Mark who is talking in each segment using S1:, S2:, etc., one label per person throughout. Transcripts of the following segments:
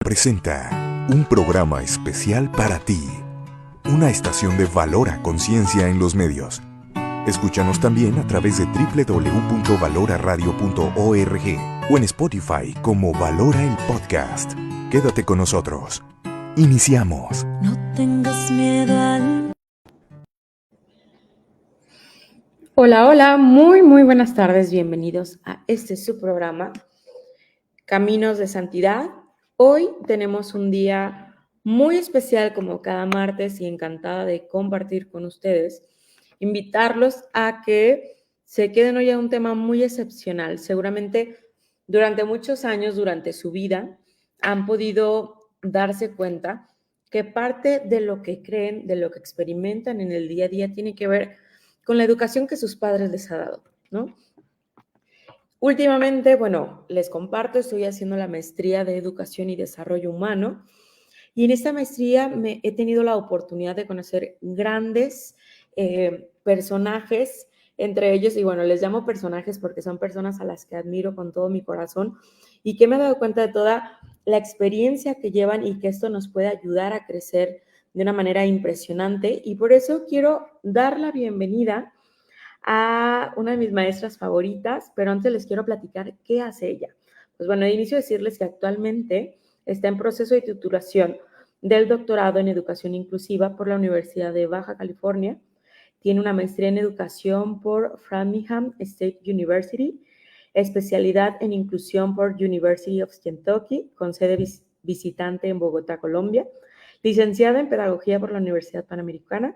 S1: presenta un programa especial para ti, una estación de valor a conciencia en los medios. Escúchanos también a través de www.valoraradio.org o en Spotify como Valora el Podcast. Quédate con nosotros. Iniciamos.
S2: No tengas miedo al...
S3: Hola, muy buenas tardes, bienvenidos a su programa, Caminos de Santidad. Hoy tenemos un día muy especial como cada martes y encantada de compartir con ustedes, invitarlos a que se queden hoy a un tema muy excepcional. Seguramente durante muchos años, durante su vida, han podido darse cuenta que parte de lo que creen, de lo que experimentan en el día a día tiene que ver con la educación que sus padres les han dado, ¿no? Últimamente, bueno, les comparto, estoy haciendo la maestría de Educación y Desarrollo Humano y en esta maestría he tenido la oportunidad de conocer grandes personajes, entre ellos, y bueno, les llamo personajes porque son personas a las que admiro con todo mi corazón y que me he dado cuenta de toda la experiencia que llevan y que esto nos puede ayudar a crecer de una manera impresionante. Y por eso quiero dar la bienvenida a una de mis maestras favoritas, pero antes les quiero platicar qué hace ella. Pues bueno, de inicio decirles que actualmente está en proceso de titulación del doctorado en Educación Inclusiva por la Universidad de Baja California. Tiene una maestría en Educación por Framingham State University, especialidad en Inclusión por University of Kentucky, con sede visitante en Bogotá, Colombia. Licenciada en Pedagogía por la Universidad Panamericana.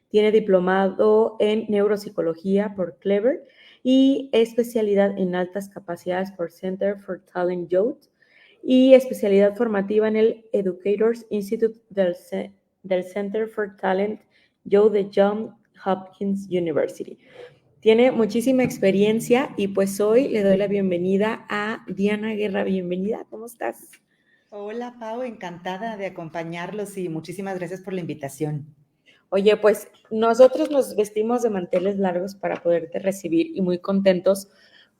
S3: Tiene diplomado en Neuropsicología por Clever y especialidad en altas capacidades por Center for Talent Youth y especialidad formativa en el Educators Institute del Center for Talent Youth de Johns Hopkins University. Tiene muchísima experiencia y pues hoy le doy la bienvenida a Diana Guerra. Bienvenida, ¿cómo estás?
S4: Hola, Pau, encantada de acompañarlos y muchísimas gracias por la invitación.
S3: Oye, pues nosotros nos vestimos de manteles largos para poderte recibir y muy contentos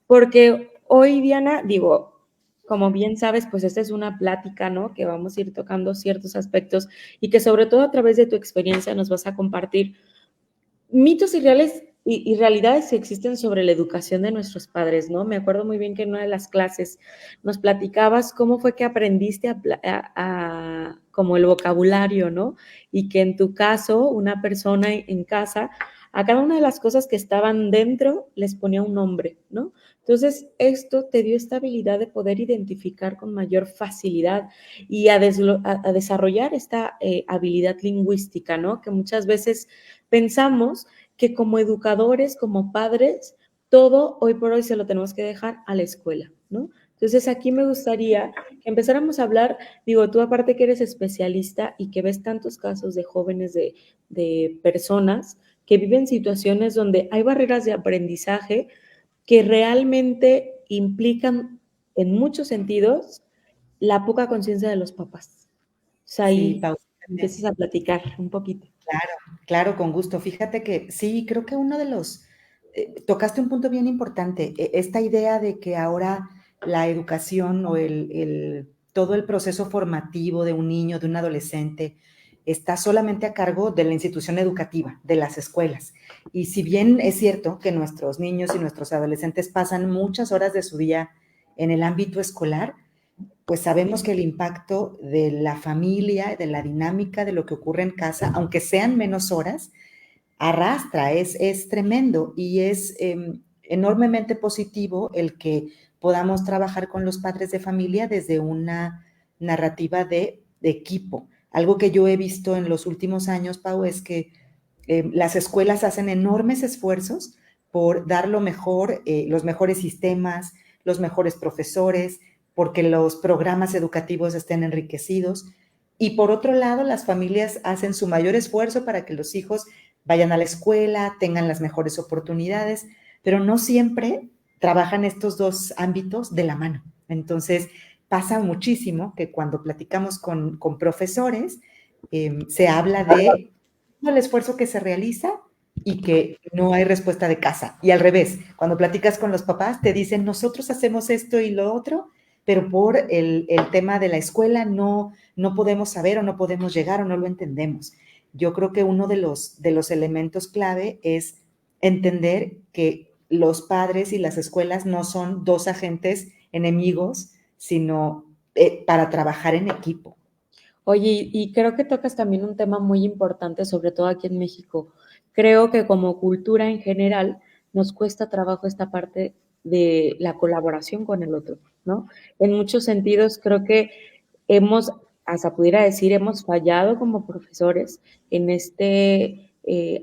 S3: porque hoy, Diana, digo, como bien sabes, pues esta es una plática, ¿no? Que vamos a ir tocando ciertos aspectos y que sobre todo a través de tu experiencia nos vas a compartir mitos y realidades que existen sobre la educación de nuestros padres, ¿no? Me acuerdo muy bien que en una de las clases nos platicabas cómo fue que aprendiste como el vocabulario, ¿no? Y que en tu caso, una persona en casa, a cada una de las cosas que estaban dentro les ponía un nombre, ¿no? Entonces, esto te dio esta habilidad de poder identificar con mayor facilidad y a desarrollar esta habilidad lingüística, ¿no? Que muchas veces pensamos que como educadores, como padres, todo hoy por hoy se lo tenemos que dejar a la escuela, ¿no? Entonces aquí me gustaría que empezáramos a hablar, digo, tú aparte que eres especialista y que ves tantos casos de jóvenes, de personas que viven situaciones donde hay barreras de aprendizaje que realmente implican en muchos sentidos la poca conciencia de los papás. O sea, ahí
S4: Sí, Pau,
S3: empiezas a platicar un poquito.
S4: claro, con gusto. Fíjate que sí, creo que uno de los, tocaste un punto bien importante, esta idea de que ahora la educación o todo el proceso formativo de un niño, de un adolescente, está solamente a cargo de la institución educativa, de las escuelas. Y si bien es cierto que nuestros niños y nuestros adolescentes pasan muchas horas de su día en el ámbito escolar, pues sabemos que el impacto de la familia, de la dinámica, de lo que ocurre en casa, aunque sean menos horas, arrastra, es tremendo y es enormemente positivo el que podamos trabajar con los padres de familia desde una narrativa de equipo. Algo que yo he visto en los últimos años, Pau, es que las escuelas hacen enormes esfuerzos por dar lo mejor, los mejores sistemas, los mejores profesores, porque los programas educativos estén enriquecidos. Y por otro lado, las familias hacen su mayor esfuerzo para que los hijos vayan a la escuela, tengan las mejores oportunidades, pero no siempre trabajan estos dos ámbitos de la mano. Entonces, pasa muchísimo que cuando platicamos con profesores, se habla de el esfuerzo que se realiza y que no hay respuesta de casa. Y al revés, cuando platicas con los papás, te dicen, nosotros hacemos esto y lo otro, pero por el tema de la escuela no podemos saber o no podemos llegar o no lo entendemos. Yo creo que uno de los elementos clave es entender que los padres y las escuelas no son dos agentes enemigos, sino para trabajar en equipo.
S3: Oye, y creo que tocas también un tema muy importante, sobre todo aquí en México. Creo que como cultura en general nos cuesta trabajo esta parte de la colaboración con el otro, ¿no? En muchos sentidos creo que hemos, hasta pudiera decir, hemos fallado como profesores en este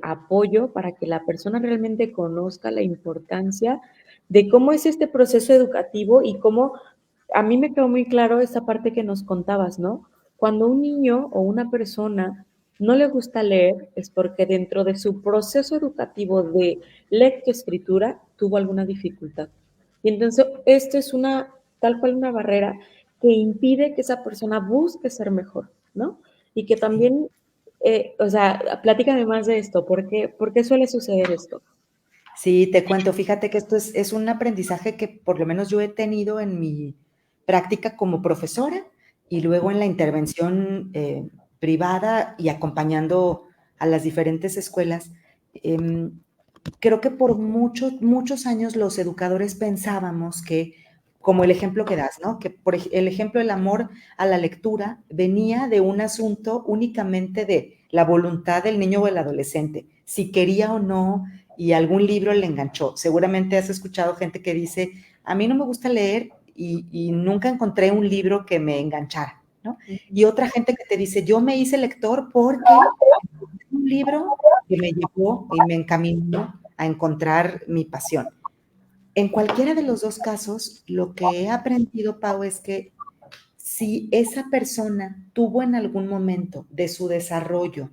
S3: apoyo para que la persona realmente conozca la importancia de cómo es este proceso educativo y cómo, a mí me quedó muy claro esta parte que nos contabas, ¿no? Cuando un niño o una persona no le gusta leer es porque dentro de su proceso educativo de lectoescritura tuvo alguna dificultad. Y entonces esto es una, tal cual una barrera que impide que esa persona busque ser mejor, ¿no? Y que también, o sea, platícame más de esto, por qué suele suceder esto?
S4: Sí, te cuento, fíjate que esto es un aprendizaje que por lo menos yo he tenido en mi práctica como profesora y luego en la intervención privada y acompañando a las diferentes escuelas. Creo que por muchos años los educadores pensábamos que, como el ejemplo que das, ¿no? Que por el ejemplo del amor a la lectura venía de un asunto únicamente de la voluntad del niño o el adolescente, si quería o no, y algún libro le enganchó. Seguramente has escuchado gente que dice, a mí no me gusta leer y nunca encontré un libro que me enganchara, ¿no? Y otra gente que te dice, yo me hice lector porque un libro que me llevó y me encaminó a encontrar mi pasión. En cualquiera de los dos casos, lo que he aprendido, Pau, es que si esa persona tuvo en algún momento de su desarrollo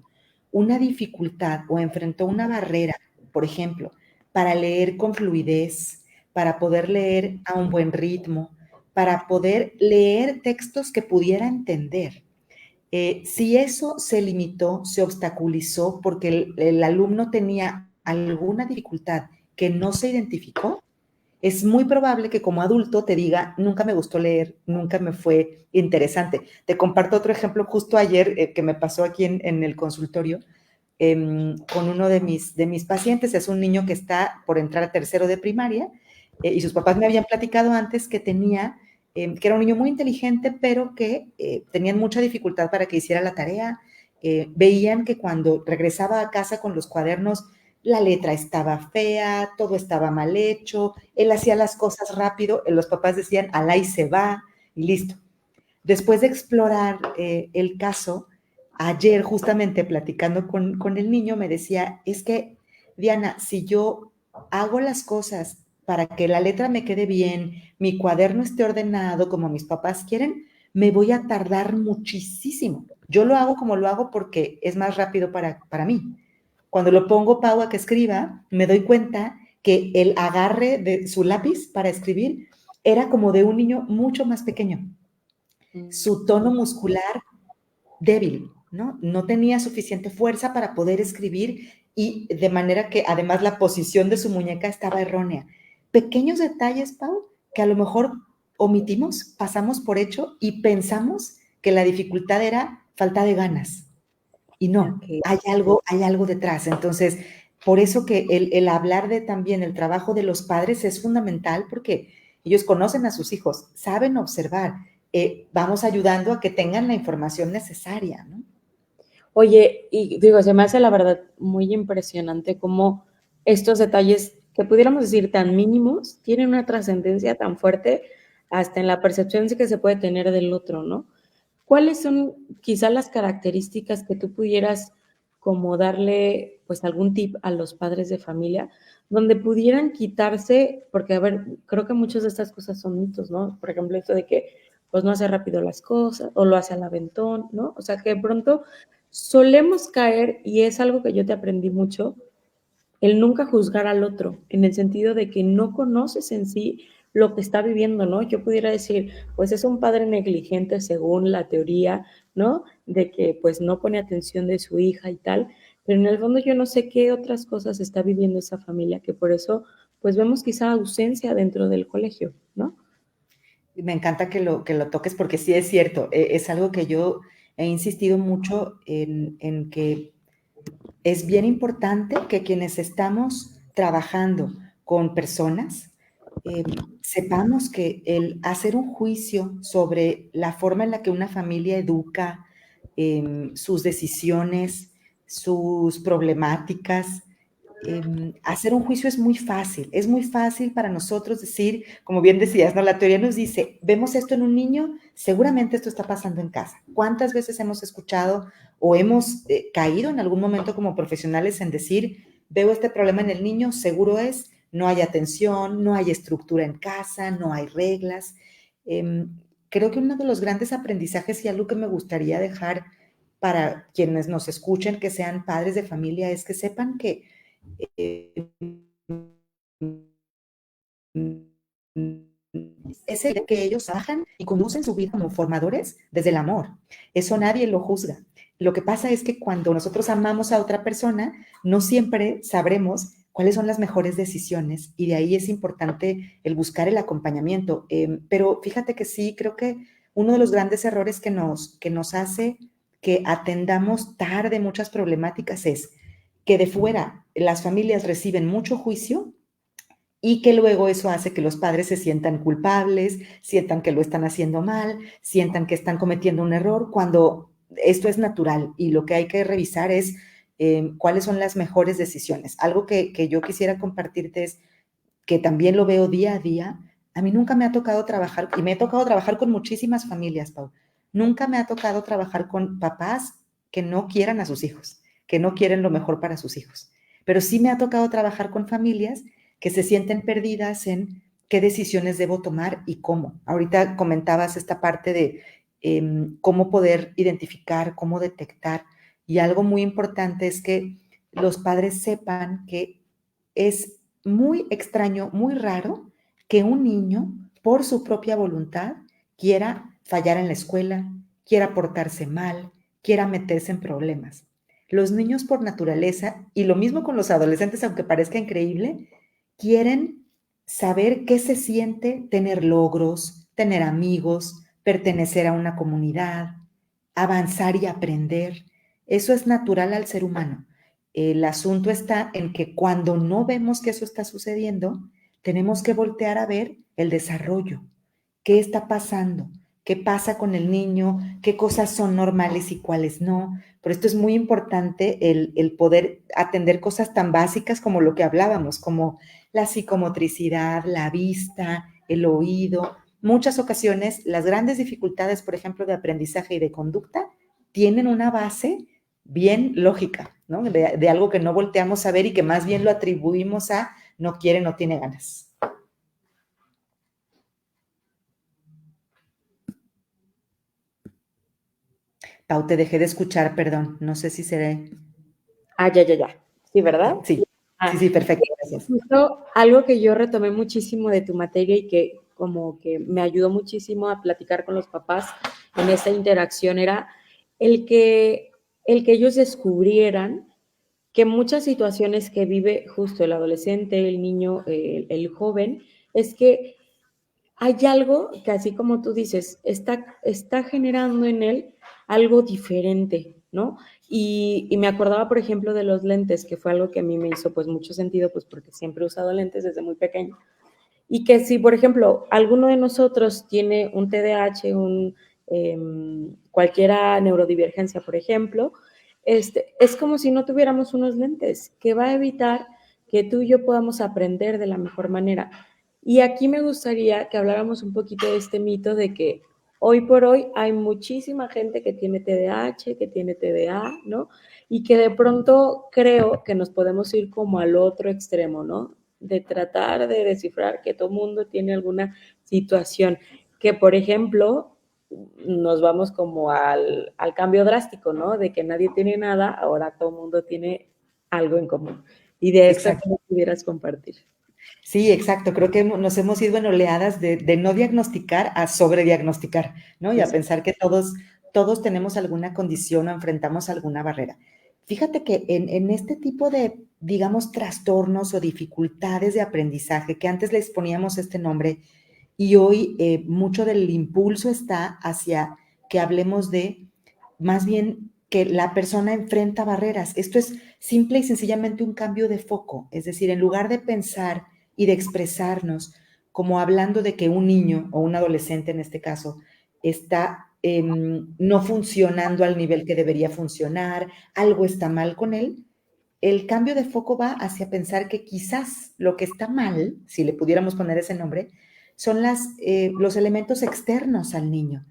S4: una dificultad o enfrentó una barrera, por ejemplo, para leer con fluidez, para poder leer a un buen ritmo, para poder leer textos que pudiera entender, si eso se limitó, se obstaculizó porque el alumno tenía alguna dificultad que no se identificó, es muy probable que como adulto te diga, nunca me gustó leer, nunca me fue interesante. Te comparto otro ejemplo justo ayer que me pasó aquí en el consultorio con uno de mis pacientes. Es un niño que está por entrar a tercero de primaria y sus papás me habían platicado antes que tenía que era un niño muy inteligente, pero que tenían mucha dificultad para que hiciera la tarea. Veían que cuando regresaba a casa con los cuadernos, la letra estaba fea, todo estaba mal hecho, él hacía las cosas rápido, los papás decían, alá y se va, y listo. Después de explorar el caso, ayer justamente platicando con el niño, me decía, es que, Diana, si yo hago las cosas para que la letra me quede bien, mi cuaderno esté ordenado como mis papás quieren, me voy a tardar muchísimo. Yo lo hago como lo hago porque es más rápido para mí. Cuando lo pongo Pau a que escriba, me doy cuenta que el agarre de su lápiz para escribir era como de un niño mucho más pequeño. Su tono muscular débil, ¿no? No tenía suficiente fuerza para poder escribir y de manera que además la posición de su muñeca estaba errónea. Pequeños detalles, Pau, que a lo mejor omitimos, pasamos por hecho y pensamos que la dificultad era falta de ganas. Y no,
S3: Okay.
S4: hay algo detrás. Entonces, por eso que el hablar de también el trabajo de los padres es fundamental porque ellos conocen a sus hijos, saben observar, vamos ayudando a que tengan la información necesaria, ¿no?
S3: Oye, y digo, se me hace la verdad muy impresionante cómo estos detalles que pudiéramos decir tan mínimos tienen una trascendencia tan fuerte hasta en la percepción que se puede tener del otro, ¿no? ¿Cuáles son quizás las características que tú pudieras como darle pues algún tip a los padres de familia donde pudieran quitarse, porque a ver, creo que muchas de estas cosas son mitos, ¿no? Por ejemplo, esto de que pues no hace rápido las cosas o lo hace al aventón, ¿no? O sea, que de pronto solemos caer, y es algo que yo te aprendí mucho, el nunca juzgar al otro, en el sentido de que no conoces en sí lo que está viviendo, ¿no? Yo pudiera decir, pues es un padre negligente según la teoría, ¿no? De que pues no pone atención de su hija y tal, pero en el fondo yo no sé qué otras cosas está viviendo esa familia, que por eso pues vemos quizá ausencia dentro del colegio, ¿no?
S4: Me encanta que lo toques porque sí es cierto, es algo que yo he insistido mucho en que es bien importante que quienes estamos trabajando con personas eh, sepamos que el hacer un juicio sobre la forma en la que una familia educa, sus decisiones, sus problemáticas, hacer un juicio es muy fácil para nosotros decir, como bien decías, ¿no? La teoría nos dice, vemos esto en un niño, seguramente esto está pasando en casa. ¿Cuántas veces hemos escuchado o hemos caído en algún momento como profesionales en decir, veo este problema en el niño, seguro es, no hay atención, no hay estructura en casa, no hay reglas? Creo que uno de los grandes aprendizajes y algo que me gustaría dejar para quienes nos escuchen, que sean padres de familia, es que sepan que es el que ellos trabajan y conducen su vida como formadores desde el amor. Eso nadie lo juzga. Lo que pasa es que cuando nosotros amamos a otra persona, no siempre sabremos cuáles son las mejores decisiones y de ahí es importante el buscar el acompañamiento. Pero fíjate que sí, creo que uno de los grandes errores que nos hace que atendamos tarde muchas problemáticas es que de fuera las familias reciben mucho juicio y que luego eso hace que los padres se sientan culpables, sientan que lo están haciendo mal, sientan que están cometiendo un error, cuando esto es natural y lo que hay que revisar es cuáles son las mejores decisiones. Algo que yo quisiera compartirte es que también lo veo día a día. A mí nunca me ha tocado trabajar, y me ha tocado trabajar con muchísimas familias, Pau. Nunca me ha tocado trabajar con papás que no quieran a sus hijos, que no quieren lo mejor para sus hijos. Pero sí me ha tocado trabajar con familias que se sienten perdidas en qué decisiones debo tomar y cómo. Ahorita comentabas esta parte de cómo poder identificar, cómo detectar. Y algo muy importante es que los padres sepan que es muy extraño, muy raro que un niño, por su propia voluntad, quiera fallar en la escuela, quiera portarse mal, quiera meterse en problemas. Los niños por naturaleza, y lo mismo con los adolescentes, aunque parezca increíble, quieren saber qué se siente tener logros, tener amigos, pertenecer a una comunidad, avanzar y aprender. Eso es natural al ser humano. El asunto está en que cuando no vemos que eso está sucediendo, tenemos que voltear a ver el desarrollo. ¿Qué está pasando? ¿Qué pasa con el niño? ¿Qué cosas son normales y cuáles no? Por esto es muy importante el poder atender cosas tan básicas como lo que hablábamos, como la psicomotricidad, la vista, el oído. Muchas ocasiones, las grandes dificultades, por ejemplo, de aprendizaje y de conducta, tienen una base bien lógica, ¿no? De algo que no volteamos a ver y que más bien lo atribuimos a no quiere, no tiene ganas. Pau, te dejé de escuchar, perdón. No sé si seré.
S3: Ya. Sí, ¿verdad?
S4: Sí,
S3: Ah,
S4: sí, perfecto, gracias.
S3: justo algo que yo retomé muchísimo de tu materia y que como que me ayudó muchísimo a platicar con los papás en esta interacción era el que, el que ellos descubrieran que muchas situaciones que vive justo el adolescente, el niño, el joven, es que hay algo que así como tú dices, está generando en él algo diferente, ¿no? Y me acordaba, por ejemplo, de los lentes, que fue algo que a mí me hizo pues mucho sentido, pues porque siempre he usado lentes desde muy pequeño. Y que si, por ejemplo, alguno de nosotros tiene un TDAH, cualquiera neurodivergencia, por ejemplo, es como si no tuviéramos unos lentes, que va a evitar que tú y yo podamos aprender de la mejor manera. Y aquí me gustaría que habláramos un poquito de este mito de que hoy por hoy hay muchísima gente que tiene TDAH, que tiene TDA, ¿no? Y que de pronto creo que nos podemos ir como al otro extremo, ¿no? De tratar de descifrar que todo mundo tiene alguna situación, que por ejemplo nos vamos como al cambio drástico, ¿no? De que nadie tiene nada, ahora todo mundo tiene algo en común. Y de esto que
S4: Exacto.
S3: me pudieras compartir.
S4: Sí, exacto. Creo que nos hemos ido en oleadas de no diagnosticar a sobrediagnosticar, ¿no? Y a pensar que todos tenemos alguna condición o enfrentamos alguna barrera. Fíjate que en este tipo de, digamos, trastornos o dificultades de aprendizaje, que antes les poníamos este nombre, Y hoy mucho del impulso está hacia que hablemos de más bien que la persona enfrenta barreras. Esto es simple y sencillamente un cambio de foco. Es decir, en lugar de pensar y de expresarnos como hablando de que un niño o un adolescente en este caso está no funcionando al nivel que debería funcionar, algo está mal con él, el cambio de foco va hacia pensar que quizás lo que está mal, si le pudiéramos poner ese nombre, son los elementos externos al niño,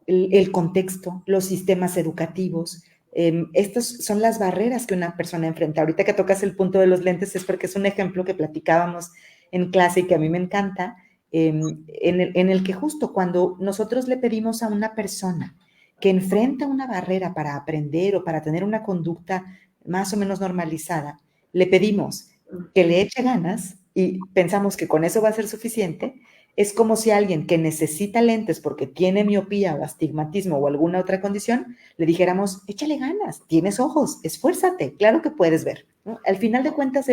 S4: el contexto, los sistemas educativos. Estas son las barreras que una persona enfrenta. Ahorita que tocas el punto de los lentes es porque es un ejemplo que platicábamos en clase y que a mí me encanta, en el que justo cuando nosotros le pedimos a una persona que enfrenta una barrera para aprender o para tener una conducta más o menos normalizada, le pedimos que le eche ganas y pensamos que con eso va a ser suficiente, es como si alguien que necesita lentes porque tiene miopía o astigmatismo o alguna otra condición, le dijéramos, échale ganas, tienes ojos, esfuérzate, claro que puedes ver, ¿no? Al final de cuentas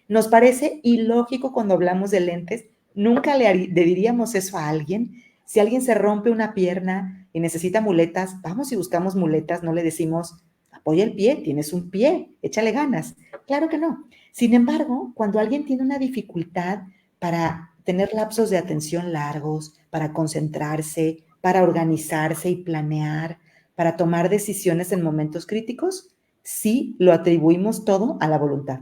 S4: nos parece ilógico cuando hablamos de lentes, nunca le diríamos eso a alguien. Si alguien se rompe una pierna y necesita muletas, vamos y buscamos muletas, no le decimos, apoya el pie, tienes un pie, échale ganas. Claro que no. Sin embargo, cuando alguien tiene una dificultad para tener lapsos de atención largos, para concentrarse, para organizarse y planear, para tomar decisiones en momentos críticos, sí lo atribuimos todo a la voluntad.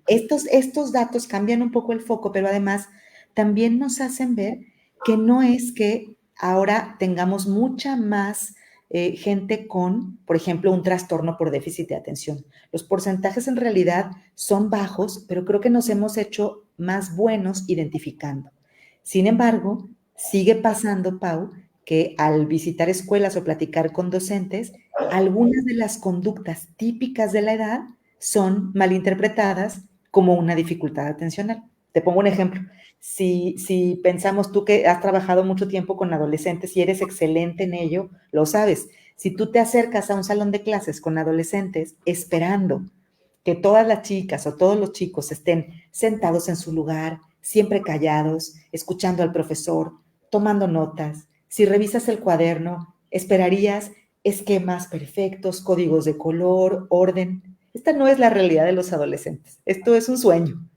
S4: Estos datos cambian un poco el foco, pero además también nos hacen ver que no es que ahora tengamos mucha más gente con, por ejemplo, un trastorno por déficit de atención. Los porcentajes en realidad son bajos, pero creo que nos hemos hecho más buenos identificando. Sin embargo, sigue pasando, Pau, que al visitar escuelas o platicar con docentes, algunas de las conductas típicas de la edad son malinterpretadas como una dificultad atencional. Te pongo un ejemplo. Si pensamos tú que has trabajado mucho tiempo con adolescentes y eres excelente en ello, lo sabes. Si tú te acercas a un salón de clases con adolescentes esperando que todas las chicas o todos los chicos estén sentados en su lugar, siempre callados, escuchando al profesor, tomando notas, si revisas el cuaderno, esperarías esquemas perfectos, códigos de color, orden. Esta no es la realidad de los adolescentes. Esto es un sueño.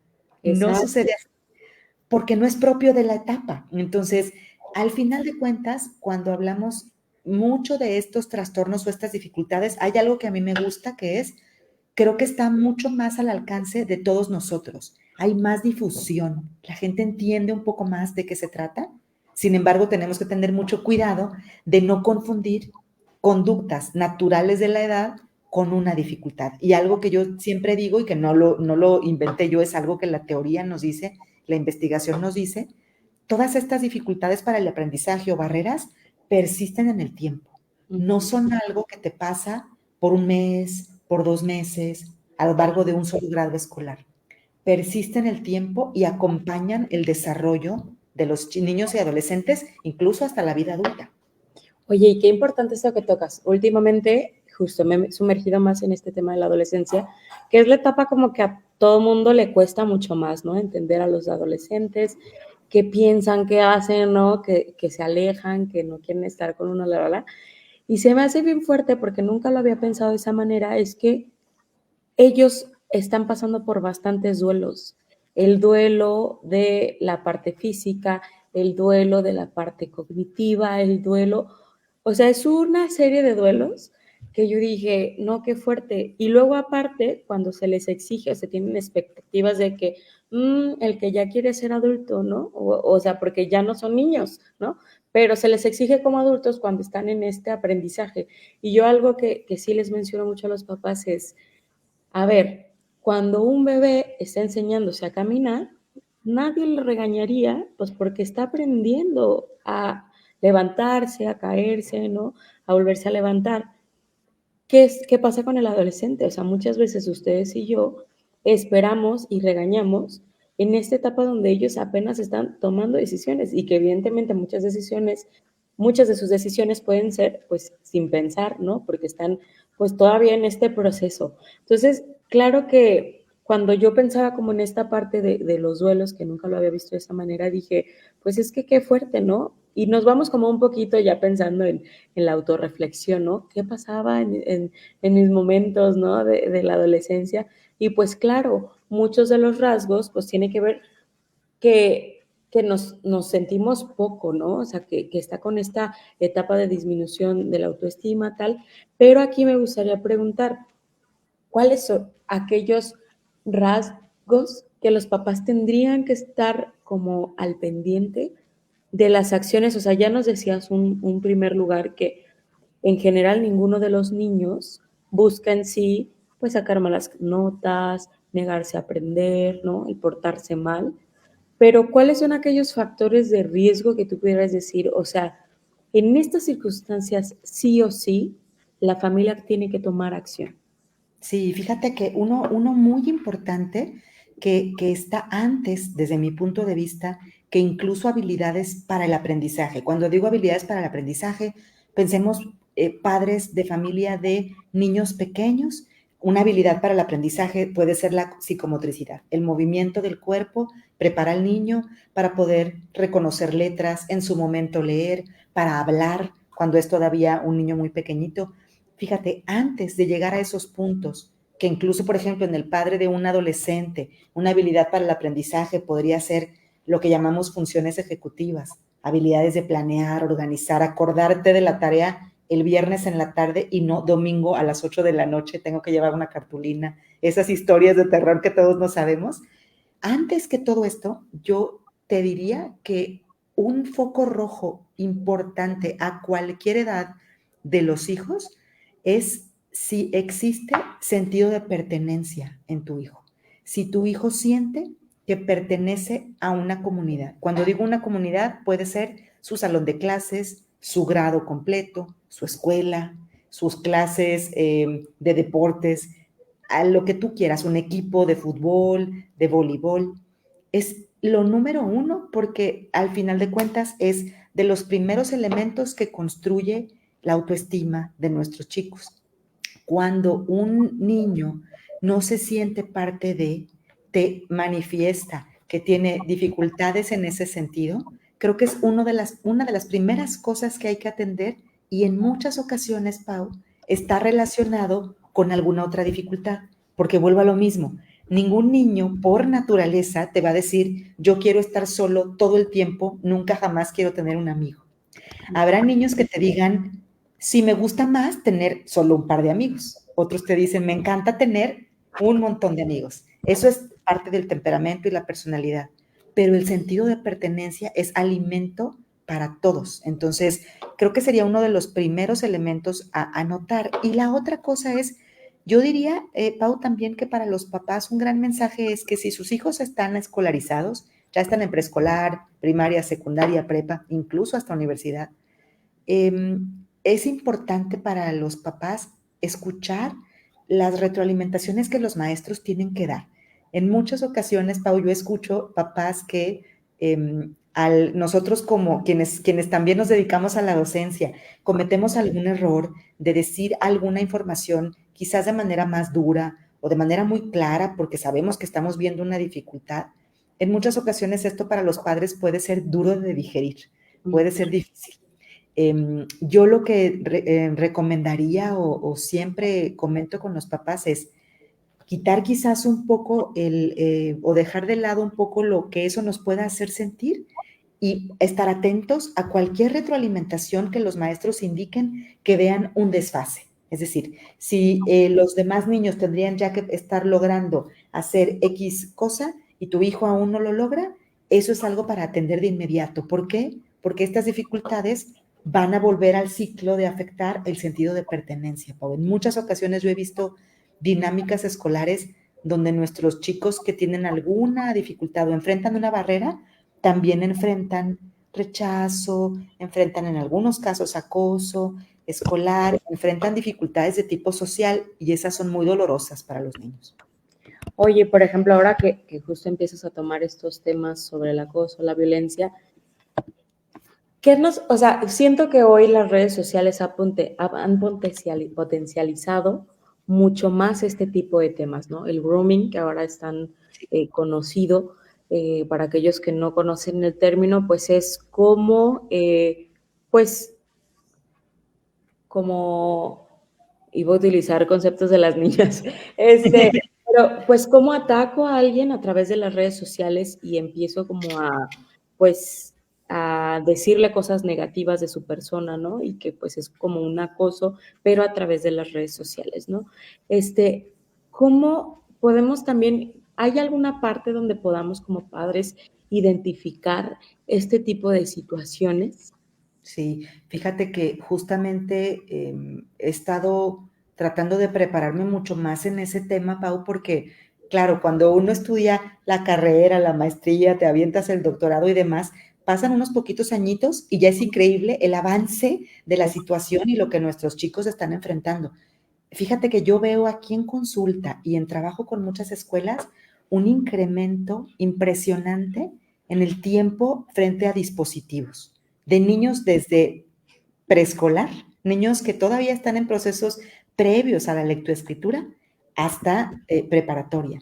S4: No
S3: Exacto.
S4: sucede así porque no es propio de la etapa. Entonces, al final de cuentas, cuando hablamos mucho de estos trastornos o estas dificultades, hay algo que a mí me gusta que es, creo que está mucho más al alcance de todos nosotros. Hay más difusión. La gente entiende un poco más de qué se trata. Sin embargo, tenemos que tener mucho cuidado de no confundir conductas naturales de la edad con una dificultad. Y algo que yo siempre digo y que no lo inventé yo, es algo que la teoría nos dice, la investigación nos dice, todas estas dificultades para el aprendizaje o barreras persisten en el tiempo. No son algo que te pasa por un mes, por 2 meses, a lo largo de un solo grado escolar. Persisten en el tiempo y acompañan el desarrollo de los niños y adolescentes, incluso hasta la vida adulta.
S3: Oye, y qué importante esto que tocas. Últimamente, justo me he sumergido más en este tema de la adolescencia, que es la etapa como que a todo mundo le cuesta mucho más, ¿no? Entender a los adolescentes, qué piensan, qué hacen, ¿no? Que se alejan, que no quieren estar con uno, la. Y se me hace bien fuerte porque nunca lo había pensado de esa manera, es que ellos están pasando por bastantes duelos. El duelo de la parte física, el duelo de la parte cognitiva, el duelo, o sea, es una serie de duelos que yo dije, no, qué fuerte. Y luego aparte, cuando se les exige, se tienen expectativas de que el que ya quiere ser adulto, ¿no? O sea, porque ya no son niños, ¿no? Pero se les exige como adultos cuando están en este aprendizaje. Y yo algo que sí les menciono mucho a los papás es, a ver, cuando un bebé está enseñándose a caminar, nadie le regañaría, pues porque está aprendiendo a levantarse, a caerse, ¿no? A volverse a levantar. ¿Qué pasa con el adolescente? O sea, muchas veces ustedes y yo esperamos y regañamos en esta etapa donde ellos apenas están tomando decisiones y que evidentemente muchas de sus decisiones pueden ser pues sin pensar, ¿no? Porque están pues todavía en este proceso. Entonces, claro que cuando yo pensaba como en esta parte de los duelos, que nunca lo había visto de esa manera, dije, pues es que qué fuerte, ¿no? Y nos vamos como un poquito ya pensando en la autorreflexión, ¿no? ¿Qué pasaba en mis momentos, ¿no? De la adolescencia. Y pues claro, muchos de los rasgos pues tiene que ver que nos sentimos poco, ¿no? O sea, que está con esta etapa de disminución de la autoestima, tal. Pero aquí me gustaría preguntar, ¿cuáles son aquellos rasgos que los papás tendrían que estar como al pendiente de las acciones? O sea, ya nos decías un primer lugar que en general ninguno de los niños busca en sí pues sacar malas notas, negarse a aprender, ¿no? Y portarse mal. Pero ¿cuáles son aquellos factores de riesgo que tú pudieras decir? O sea, en estas circunstancias sí o sí la familia tiene que tomar acción.
S4: Sí, fíjate que uno muy importante que está antes, desde mi punto de vista, que incluso habilidades para el aprendizaje. Cuando digo habilidades para el aprendizaje, pensemos padres de familia de niños pequeños. Una habilidad para el aprendizaje puede ser la psicomotricidad, el movimiento del cuerpo prepara al niño para poder reconocer letras, en su momento leer, para hablar cuando es todavía un niño muy pequeñito. Fíjate, antes de llegar a esos puntos, que incluso, por ejemplo, en el padre de un adolescente, una habilidad para el aprendizaje podría ser lo que llamamos funciones ejecutivas, habilidades de planear, organizar, acordarte de la tarea el viernes en la tarde y no domingo a las 8 de la noche, tengo que llevar una cartulina, esas historias de terror que todos no sabemos. Antes que todo esto, yo te diría que un foco rojo importante a cualquier edad de los hijos es si existe sentido de pertenencia en tu hijo. Si tu hijo siente que pertenece a una comunidad. Cuando digo una comunidad, puede ser su salón de clases, su grado completo, su escuela, sus clases de deportes, a lo que tú quieras, un equipo de fútbol, de voleibol. Es lo número uno porque al final de cuentas es de los primeros elementos que construye la autoestima de nuestros chicos. Cuando un niño no se siente parte de, te manifiesta que tiene dificultades en ese sentido, creo que es una de las primeras cosas que hay que atender y en muchas ocasiones, Pau, está relacionado con alguna otra dificultad, porque vuelvo a lo mismo. Ningún niño por naturaleza te va a decir, yo quiero estar solo todo el tiempo, nunca jamás quiero tener un amigo. Habrá niños que te digan, sí me gusta más tener solo un par de amigos. Otros te dicen, me encanta tener un montón de amigos. Eso es parte del temperamento y la personalidad. Pero el sentido de pertenencia es alimento para todos. Entonces, creo que sería uno de los primeros elementos a notar. Y la otra cosa es, yo diría, Pau, también que para los papás un gran mensaje es que si sus hijos están escolarizados, ya están en preescolar, primaria, secundaria, prepa, incluso hasta universidad, es importante para los papás escuchar las retroalimentaciones que los maestros tienen que dar. En muchas ocasiones, Pau, yo escucho papás que nosotros como quienes también nos dedicamos a la docencia, cometemos algún error de decir alguna información quizás de manera más dura o de manera muy clara porque sabemos que estamos viendo una dificultad. En muchas ocasiones esto para los padres puede ser duro de digerir, puede ser difícil. Yo lo que recomendaría o siempre comento con los papás es quitar quizás un poco o dejar de lado un poco lo que eso nos pueda hacer sentir y estar atentos a cualquier retroalimentación que los maestros indiquen que vean un desfase. Es decir, si los demás niños tendrían ya que estar logrando hacer X cosa y tu hijo aún no lo logra, eso es algo para atender de inmediato. ¿Por qué? Porque estas dificultades van a volver al ciclo de afectar el sentido de pertenencia, Pau. En muchas ocasiones yo he visto dinámicas escolares donde nuestros chicos que tienen alguna dificultad o enfrentan una barrera, también enfrentan rechazo, enfrentan en algunos casos acoso escolar, enfrentan dificultades de tipo social y esas son muy dolorosas para los niños.
S3: Oye, por ejemplo, ahora que justo empiezas a tomar estos temas sobre el acoso, la violencia, o sea, siento que hoy las redes sociales han potencializado mucho más este tipo de temas, ¿no? El grooming, que ahora es tan conocido, para aquellos que no conocen el término, pues es como, pues, como, iba a utilizar conceptos de las niñas, pero pues cómo ataco a alguien a través de las redes sociales y empiezo como a, pues, a decirle cosas negativas de su persona, ¿no? Y que pues es como un acoso, pero a través de las redes sociales, ¿no? ¿Cómo podemos también, hay alguna parte donde podamos como padres identificar este tipo de situaciones?
S4: Sí, fíjate que justamente he estado tratando de prepararme mucho más en ese tema, Pau, porque, claro, cuando uno estudia la carrera, la maestría, te avientas el doctorado y demás, pasan unos poquitos añitos y ya es increíble el avance de la situación y lo que nuestros chicos están enfrentando. Fíjate que yo veo aquí en consulta y en trabajo con muchas escuelas un incremento impresionante en el tiempo frente a dispositivos de niños desde preescolar, niños que todavía están en procesos previos a la lectoescritura hasta preparatoria.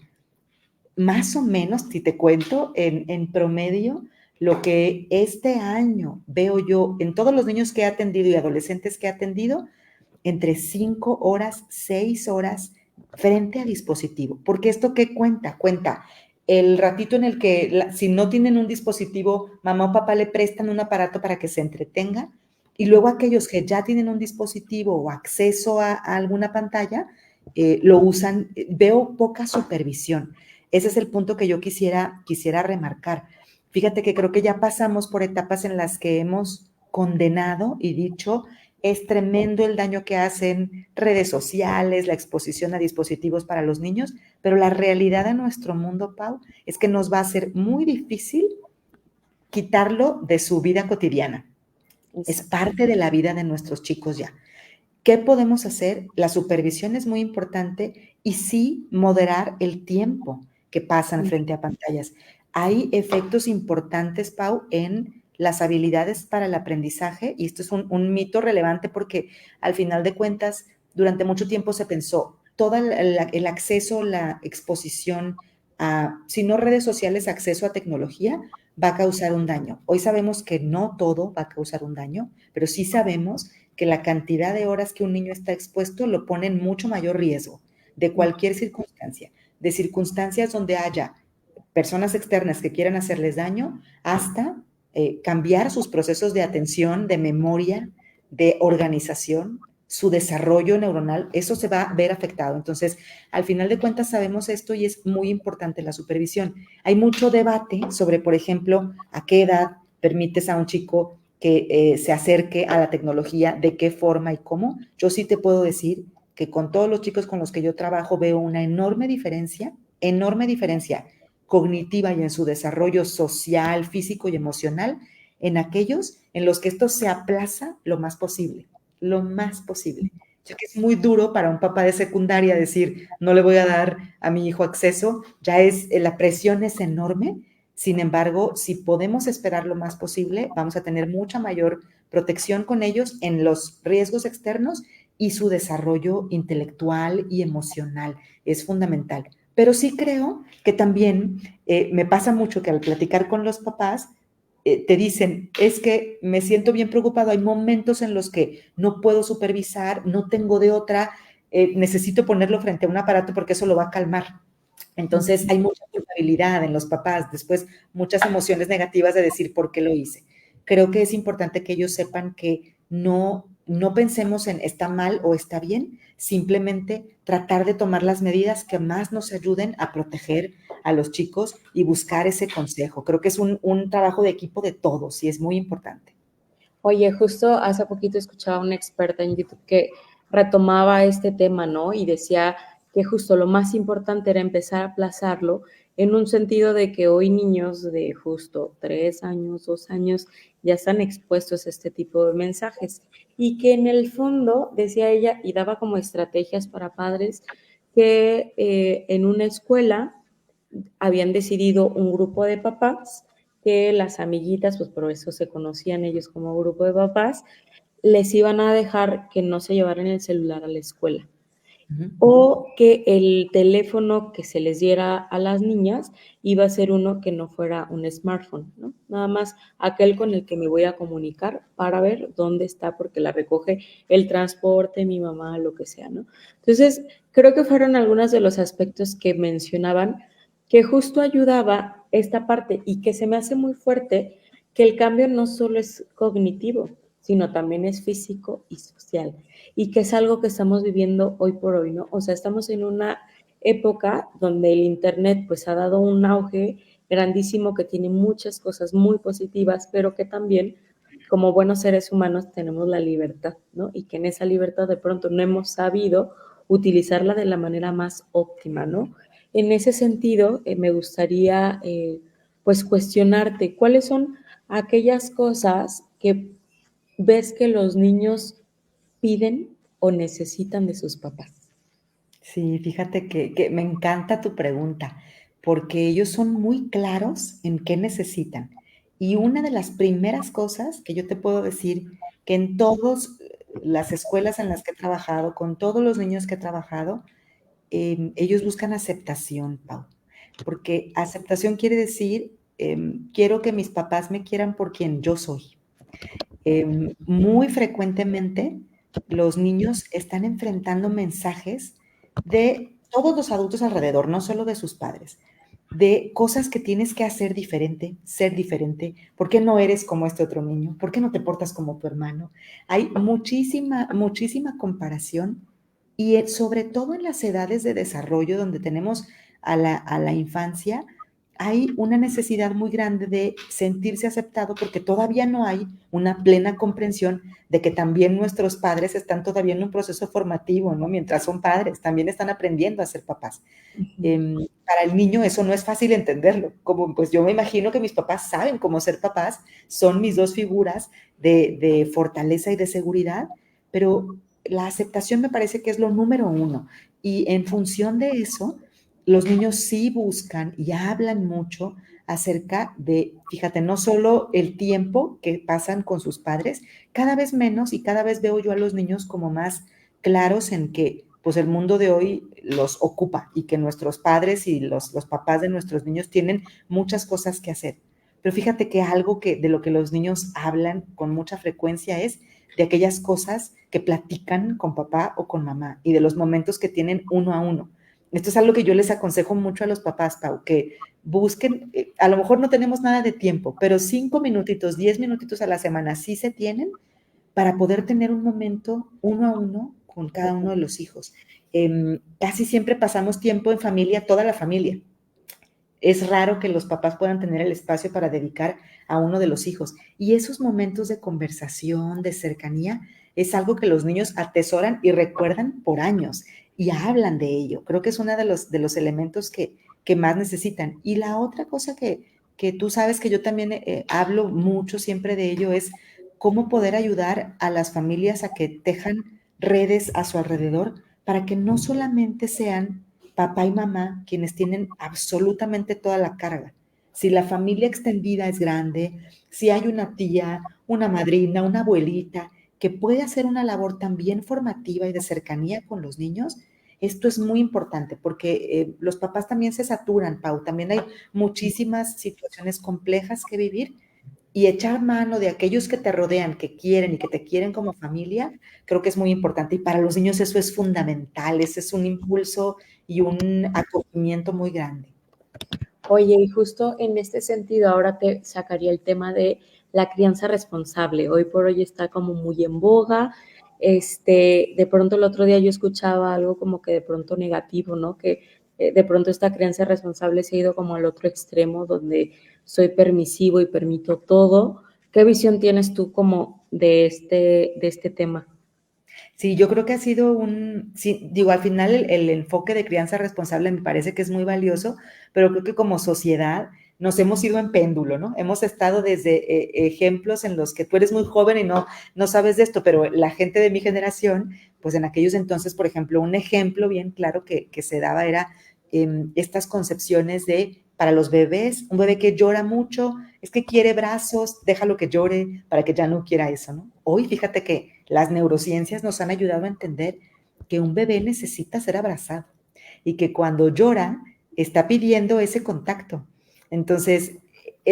S4: Más o menos, si te cuento, en promedio, lo que este año veo yo en todos los niños que he atendido y adolescentes que he atendido, entre 5 horas, 6 horas frente a dispositivo. Porque esto qué cuenta? Cuenta el ratito en el que, si no tienen un dispositivo, mamá o papá le prestan un aparato para que se entretenga, y luego aquellos que ya tienen un dispositivo o acceso a alguna pantalla, lo usan, veo poca supervisión. Ese es el punto que yo quisiera remarcar. Fíjate que creo que ya pasamos por etapas en las que hemos condenado y dicho, es tremendo el daño que hacen redes sociales, la exposición a dispositivos para los niños, pero la realidad de nuestro mundo, Pau, es que nos va a ser muy difícil quitarlo de su vida cotidiana. Es
S3: Exacto.
S4: parte de la vida de nuestros chicos ya. ¿Qué podemos hacer? La supervisión es muy importante y sí moderar el tiempo que pasan frente a pantallas. Hay efectos importantes, Pau, en las habilidades para el aprendizaje, y esto es un mito relevante porque al final de cuentas, durante mucho tiempo se pensó, todo el acceso, la exposición a, si no redes sociales, acceso a tecnología, va a causar un daño. Hoy sabemos que no todo va a causar un daño, pero sí sabemos que la cantidad de horas que un niño está expuesto lo pone en mucho mayor riesgo de cualquier circunstancia, de circunstancias donde haya personas externas que quieran hacerles daño, hasta cambiar sus procesos de atención, de memoria, de organización, su desarrollo neuronal, eso se va a ver afectado. Entonces, al final de cuentas sabemos esto y es muy importante la supervisión. Hay mucho debate sobre, por ejemplo, a qué edad permites a un chico que se acerque a la tecnología, de qué forma y cómo. Yo sí te puedo decir que con todos los chicos con los que yo trabajo veo una enorme diferencia cognitiva y en su desarrollo social, físico y emocional en aquellos en los que esto se aplaza lo más posible, lo más posible. Yo que es muy duro para un papá de secundaria decir, no le voy a dar a mi hijo acceso, ya es, la presión es enorme. Sin embargo, si podemos esperar lo más posible, vamos a tener mucha mayor protección con ellos en los riesgos externos y su desarrollo intelectual y emocional es fundamental. Pero sí creo que también me pasa mucho que al platicar con los papás, te dicen, es que me siento bien preocupado, hay momentos en los que no puedo supervisar, no tengo de otra, necesito ponerlo frente a un aparato porque eso lo va a calmar. Entonces hay mucha culpabilidad en los papás, después muchas emociones negativas de decir por qué lo hice. Creo que es importante que ellos sepan que no pensemos en está mal o está bien, simplemente tratar de tomar las medidas que más nos ayuden a proteger a los chicos y buscar ese consejo. Creo que es un trabajo de equipo de todos y es muy importante.
S3: Oye, justo hace poquito escuchaba a una experta en YouTube que retomaba este tema, ¿no? Y decía que justo lo más importante era empezar a aplazarlo en un sentido de que hoy niños de justo 3 años, 2 años, ya están expuestos a este tipo de mensajes. Y que en el fondo, decía ella, y daba como estrategias para padres, que en una escuela habían decidido un grupo de papás que las amiguitas, pues por eso se conocían ellos como grupo de papás, les iban a dejar que no se llevaran el celular a la escuela.
S4: Ujú.
S3: o que el teléfono que se les diera a las niñas iba a ser uno que no fuera un smartphone, ¿no? Nada más aquel con el que me voy a comunicar para ver dónde está, porque la recoge el transporte, mi mamá, lo que sea, ¿no? Entonces, creo que fueron algunos de los aspectos que mencionaban que justo ayudaba esta parte y que se me hace muy fuerte que el cambio no solo es cognitivo, sino también es físico y social y que es algo que estamos viviendo hoy por hoy, ¿no? O sea, estamos en una época donde el Internet pues ha dado un auge grandísimo que tiene muchas cosas muy positivas, pero que también como buenos seres humanos tenemos la libertad, ¿no? Y que en esa libertad de pronto no hemos sabido utilizarla de la manera más óptima, ¿no? En ese sentido, me gustaría pues cuestionarte cuáles son aquellas cosas que ves que los niños piden o necesitan de sus papás.
S4: Sí, fíjate que me encanta tu pregunta, porque ellos son muy claros en qué necesitan. Y una de las primeras cosas que yo te puedo decir, que en todas las escuelas en las que he trabajado, con todos los niños que he trabajado, ellos buscan aceptación, Pau. Porque aceptación quiere decir, quiero que mis papás me quieran por quien yo soy. Muy frecuentemente los niños están enfrentando mensajes de todos los adultos alrededor, no solo de sus padres, de cosas que tienes que hacer diferente, ser diferente. ¿Por qué no eres como este otro niño? ¿Por qué no te portas como tu hermano? Hay muchísima, muchísima comparación y sobre todo en las edades de desarrollo donde tenemos a la infancia, hay una necesidad muy grande de sentirse aceptado porque todavía no hay una plena comprensión de que también nuestros padres están todavía en un proceso formativo, ¿no? Mientras son padres, también están aprendiendo a ser papás. Para el niño eso no es fácil entenderlo, como pues yo me imagino que mis papás saben cómo ser papás, son mis dos figuras de fortaleza y de seguridad, pero la aceptación me parece que es lo número uno. Y en función de eso, los niños sí buscan y hablan mucho acerca de, fíjate, no solo el tiempo que pasan con sus padres, cada vez menos y cada vez veo yo a los niños como más claros en que pues el mundo de hoy los ocupa y que nuestros padres y los papás de nuestros niños tienen muchas cosas que hacer. Pero fíjate que algo que de lo que los niños hablan con mucha frecuencia es de aquellas cosas que platican con papá o con mamá y de los momentos que tienen uno a uno. Esto es algo que yo les aconsejo mucho a los papás, Pau, que busquen, a lo mejor no tenemos nada de tiempo, pero 5 minutitos, 10 minutitos a la semana sí se tienen para poder tener un momento uno a uno con cada uno de los hijos. Casi siempre pasamos tiempo en familia, toda la familia. Es raro que los papás puedan tener el espacio para dedicar a uno de los hijos. Y esos momentos de conversación, de cercanía, es algo que los niños atesoran y recuerdan por años y hablan de ello. Creo que es uno de los elementos que más necesitan. Y la otra cosa que tú sabes que yo también hablo mucho siempre de ello es cómo poder ayudar a las familias a que tejan redes a su alrededor para que no solamente sean papá y mamá quienes tienen absolutamente toda la carga. Si la familia extendida es grande, si hay una tía, una madrina, una abuelita que puede hacer una labor también formativa y de cercanía con los niños, esto es muy importante porque los papás también se saturan, Pau, también hay muchísimas situaciones complejas que vivir y echar mano de aquellos que te rodean, que quieren y que te quieren como familia, creo que es muy importante. Y para los niños eso es fundamental, ese es un impulso y un acogimiento muy grande.
S3: Oye, y justo en este sentido, ahora te sacaría el tema de la crianza responsable. Hoy por hoy está como muy en boga. De pronto el otro día yo escuchaba algo como que de pronto negativo, ¿no? Que de pronto esta crianza responsable se ha ido como al otro extremo, donde soy permisivo y permito todo. ¿Qué visión tienes tú como de este tema?
S4: Sí, yo creo que ha sido sí, digo, al final el enfoque de crianza responsable me parece que es muy valioso, pero creo que como sociedad nos hemos ido en péndulo, ¿no? Hemos estado desde ejemplos en los que tú eres muy joven y no sabes de esto, pero la gente de mi generación, pues en aquellos entonces, por ejemplo, un ejemplo bien claro que se daba era estas concepciones de, para los bebés, un bebé que llora mucho, es que quiere brazos, déjalo que llore para que ya no quiera eso, ¿no? Hoy fíjate que las neurociencias nos han ayudado a entender que un bebé necesita ser abrazado y que cuando llora está pidiendo ese contacto. Entonces,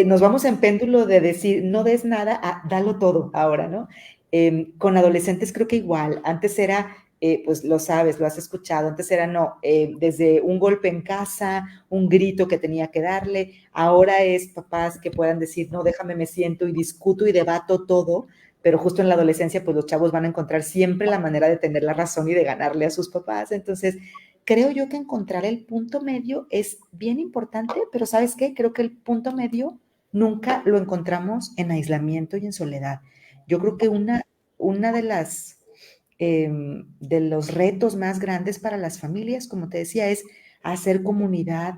S4: nos vamos en péndulo de decir, no des nada, a dalo todo ahora, ¿no? Con adolescentes creo que igual, antes era, pues lo sabes, lo has escuchado, antes era no, desde un golpe en casa, un grito que tenía que darle, ahora es papás que puedan decir, no, déjame, me siento y discuto y debato todo, pero justo en la adolescencia, pues los chavos van a encontrar siempre la manera de tener la razón y de ganarle a sus papás. Entonces, creo yo que encontrar el punto medio es bien importante, pero ¿sabes qué? Creo que el punto medio nunca lo encontramos en aislamiento y en soledad. Yo creo que una de los retos más grandes para las familias, como te decía, es hacer comunidad,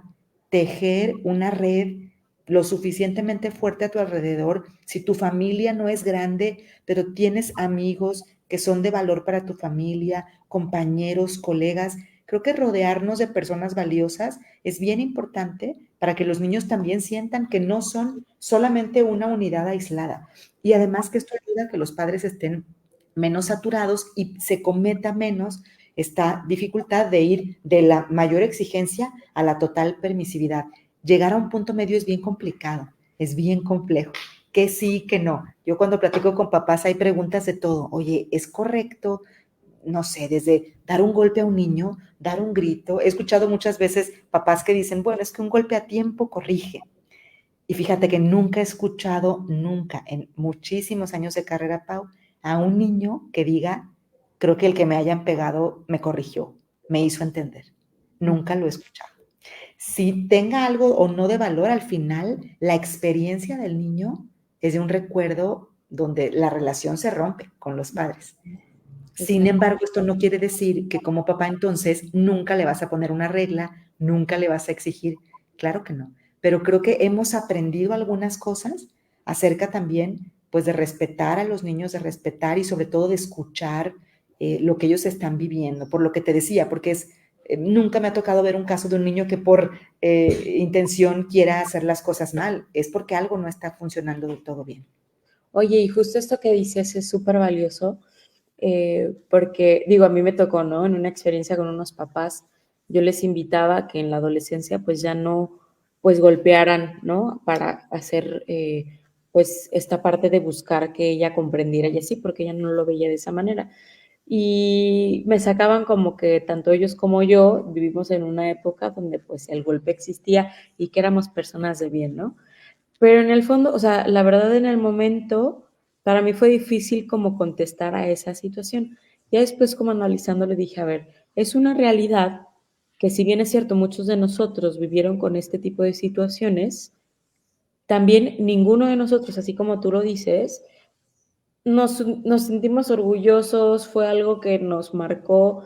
S4: tejer una red lo suficientemente fuerte a tu alrededor. Si tu familia no es grande, pero tienes amigos que son de valor para tu familia, compañeros, colegas, creo que rodearnos de personas valiosas es bien importante para que los niños también sientan que no son solamente una unidad aislada. Y además que esto ayuda a que los padres estén menos saturados y se cometa menos esta dificultad de ir de la mayor exigencia a la total permisividad. Llegar a un punto medio es bien complicado, es bien complejo. Que sí, que no. Yo cuando platico con papás hay preguntas de todo. Oye, ¿es correcto? No sé, desde dar un golpe a un niño, dar un grito. He escuchado muchas veces papás que dicen, bueno, es que un golpe a tiempo corrige. Y fíjate que nunca he escuchado, nunca, en muchísimos años de carrera, Pau, a un niño que diga, creo que el que me hayan pegado me corrigió, me hizo entender. Nunca lo he escuchado. Si tenga algo o no de valor, al final la experiencia del niño es de un recuerdo donde la relación se rompe con los padres. Sin embargo, esto no quiere decir que como papá entonces nunca le vas a poner una regla, nunca le vas a exigir. Claro que no. Pero creo que hemos aprendido algunas cosas acerca también, pues, de respetar a los niños, de respetar y sobre todo de escuchar lo que ellos están viviendo. Por lo que te decía, porque nunca me ha tocado ver un caso de un niño que por intención quiera hacer las cosas mal. Es porque algo no está funcionando del todo bien.
S3: Oye, y justo esto que dices es súper valioso, porque, digo, a mí me tocó, ¿no? En una experiencia con unos papás, yo les invitaba a que en la adolescencia, pues ya no, pues golpearan, ¿no? Para hacer, pues, esta parte de buscar que ella comprendiera y así, porque ella no lo veía de esa manera. Y me sacaban como que tanto ellos como yo vivimos en una época donde, pues, el golpe existía y que éramos personas de bien, ¿no? Pero en el fondo, o sea, la verdad en el momento, para mí fue difícil como contestar a esa situación. Ya después como analizando le dije, a ver, es una realidad que si bien es cierto, muchos de nosotros vivieron con este tipo de situaciones, también ninguno de nosotros, así como tú lo dices, nos sentimos orgullosos, fue algo que nos marcó,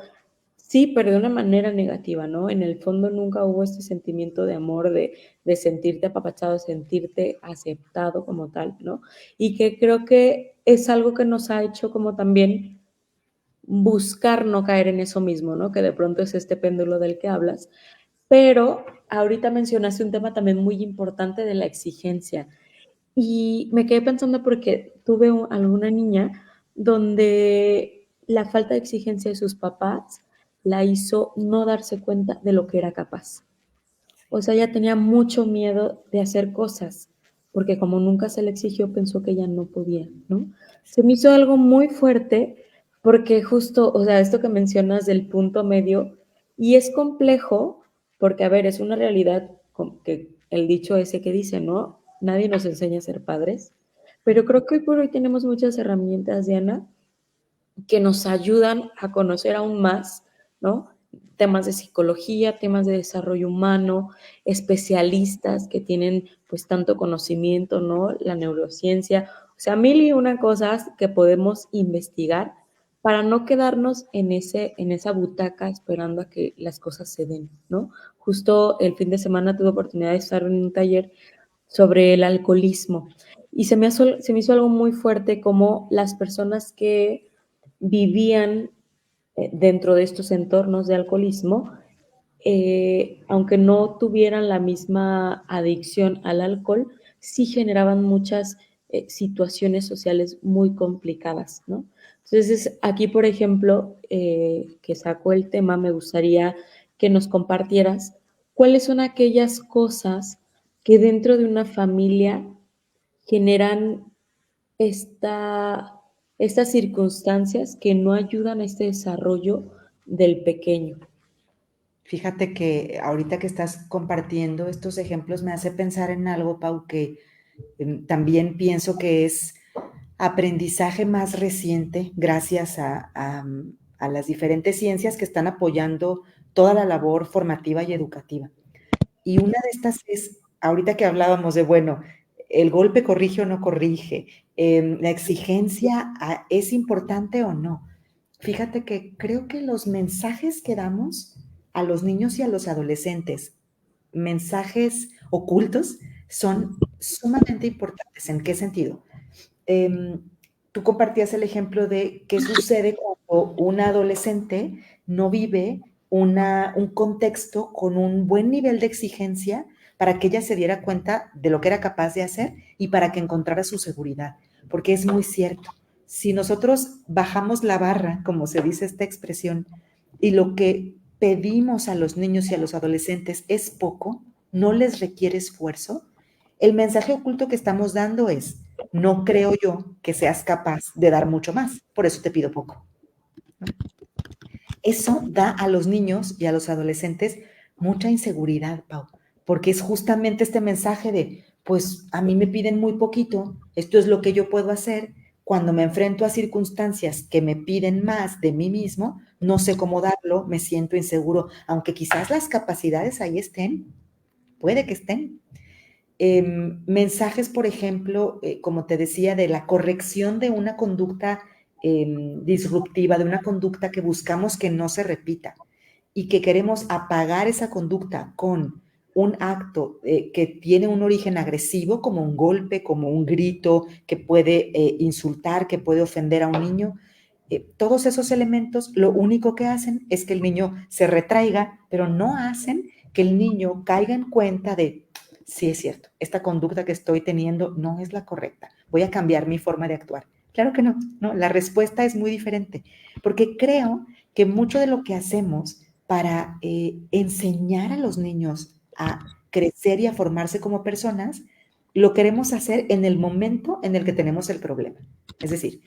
S3: sí, pero de una manera negativa, ¿no? En el fondo nunca hubo este sentimiento de amor, de sentirte apapachado, de sentirte aceptado como tal, ¿no? Y que creo que es algo que nos ha hecho como también buscar no caer en eso mismo, ¿no? Que de pronto es este péndulo del que hablas. Pero ahorita mencionaste un tema también muy importante de la exigencia. Y me quedé pensando porque tuve alguna niña donde la falta de exigencia de sus papás la hizo no darse cuenta de lo que era capaz. O sea, ella tenía mucho miedo de hacer cosas, porque como nunca se le exigió, pensó que ella no podía, ¿no? Se me hizo algo muy fuerte porque justo, o sea, esto que mencionas del punto medio, y es complejo porque, a ver, es una realidad que el dicho ese que dice, ¿no? Nadie nos enseña a ser padres, pero creo que hoy por hoy tenemos muchas herramientas, Diana, que nos ayudan a conocer aún más, ¿no? Temas de psicología, temas de desarrollo humano, especialistas que tienen pues tanto conocimiento, ¿no? La neurociencia, o sea, mil y una cosas que podemos investigar para no quedarnos en esa butaca esperando a que las cosas se den, ¿no? Justo el fin de semana tuve oportunidad de estar en un taller sobre el alcoholismo y se me hizo algo muy fuerte como las personas que vivían dentro de estos entornos de alcoholismo, aunque no tuvieran la misma adicción al alcohol, sí generaban muchas situaciones sociales muy complicadas, ¿no? Entonces, aquí, por ejemplo, que sacó el tema, me gustaría que nos compartieras cuáles son aquellas cosas que dentro de una familia generan esta, estas circunstancias que no ayudan a este desarrollo del pequeño.
S4: Fíjate que ahorita que estás compartiendo estos ejemplos me hace pensar en algo, Pau, que también pienso que es aprendizaje más reciente gracias a las diferentes ciencias que están apoyando toda la labor formativa y educativa. Y una de estas es, ahorita que hablábamos de, bueno, el golpe corrige o no corrige, la exigencia es importante o no. Fíjate que creo que los mensajes que damos a los niños y a los adolescentes, mensajes ocultos, son sumamente importantes. ¿En qué sentido? Tú compartías el ejemplo de qué sucede cuando un adolescente no vive un contexto con un buen nivel de exigencia para que ella se diera cuenta de lo que era capaz de hacer y para que encontrara su seguridad. Porque es muy cierto, si nosotros bajamos la barra, como se dice esta expresión, y lo que pedimos a los niños y a los adolescentes es poco, no les requiere esfuerzo, el mensaje oculto que estamos dando es: no creo yo que seas capaz de dar mucho más, por eso te pido poco. Eso da a los niños y a los adolescentes mucha inseguridad, Pau, porque es justamente este mensaje de, pues a mí me piden muy poquito, esto es lo que yo puedo hacer. Cuando me enfrento a circunstancias que me piden más de mí mismo, no sé cómo darlo, me siento inseguro, aunque quizás las capacidades ahí estén, puede que estén. Mensajes, por ejemplo, como te decía, de la corrección de una conducta disruptiva, de una conducta que buscamos que no se repita y que queremos apagar esa conducta con un acto que tiene un origen agresivo, como un golpe, como un grito, que puede insultar, que puede ofender a un niño. Todos esos elementos lo único que hacen es que el niño se retraiga, pero no hacen que el niño caiga en cuenta de: sí es cierto, esta conducta que estoy teniendo no es la correcta, voy a cambiar mi forma de actuar. Claro que no, no, la respuesta es muy diferente, porque creo que mucho de lo que hacemos para enseñar a los niños a crecer y a formarse como personas, lo queremos hacer en el momento en el que tenemos el problema. Es decir,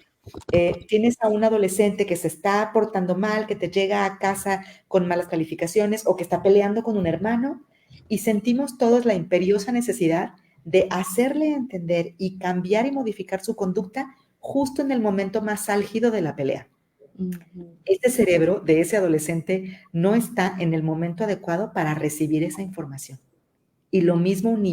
S4: tienes a un adolescente que se está portando mal, que te llega a casa con malas calificaciones o que está peleando con un hermano, y sentimos todos la imperiosa necesidad de hacerle entender y cambiar y modificar su conducta justo en el momento más álgido de la pelea. Este cerebro de ese adolescente no está en el momento adecuado para recibir esa información. Y lo mismo un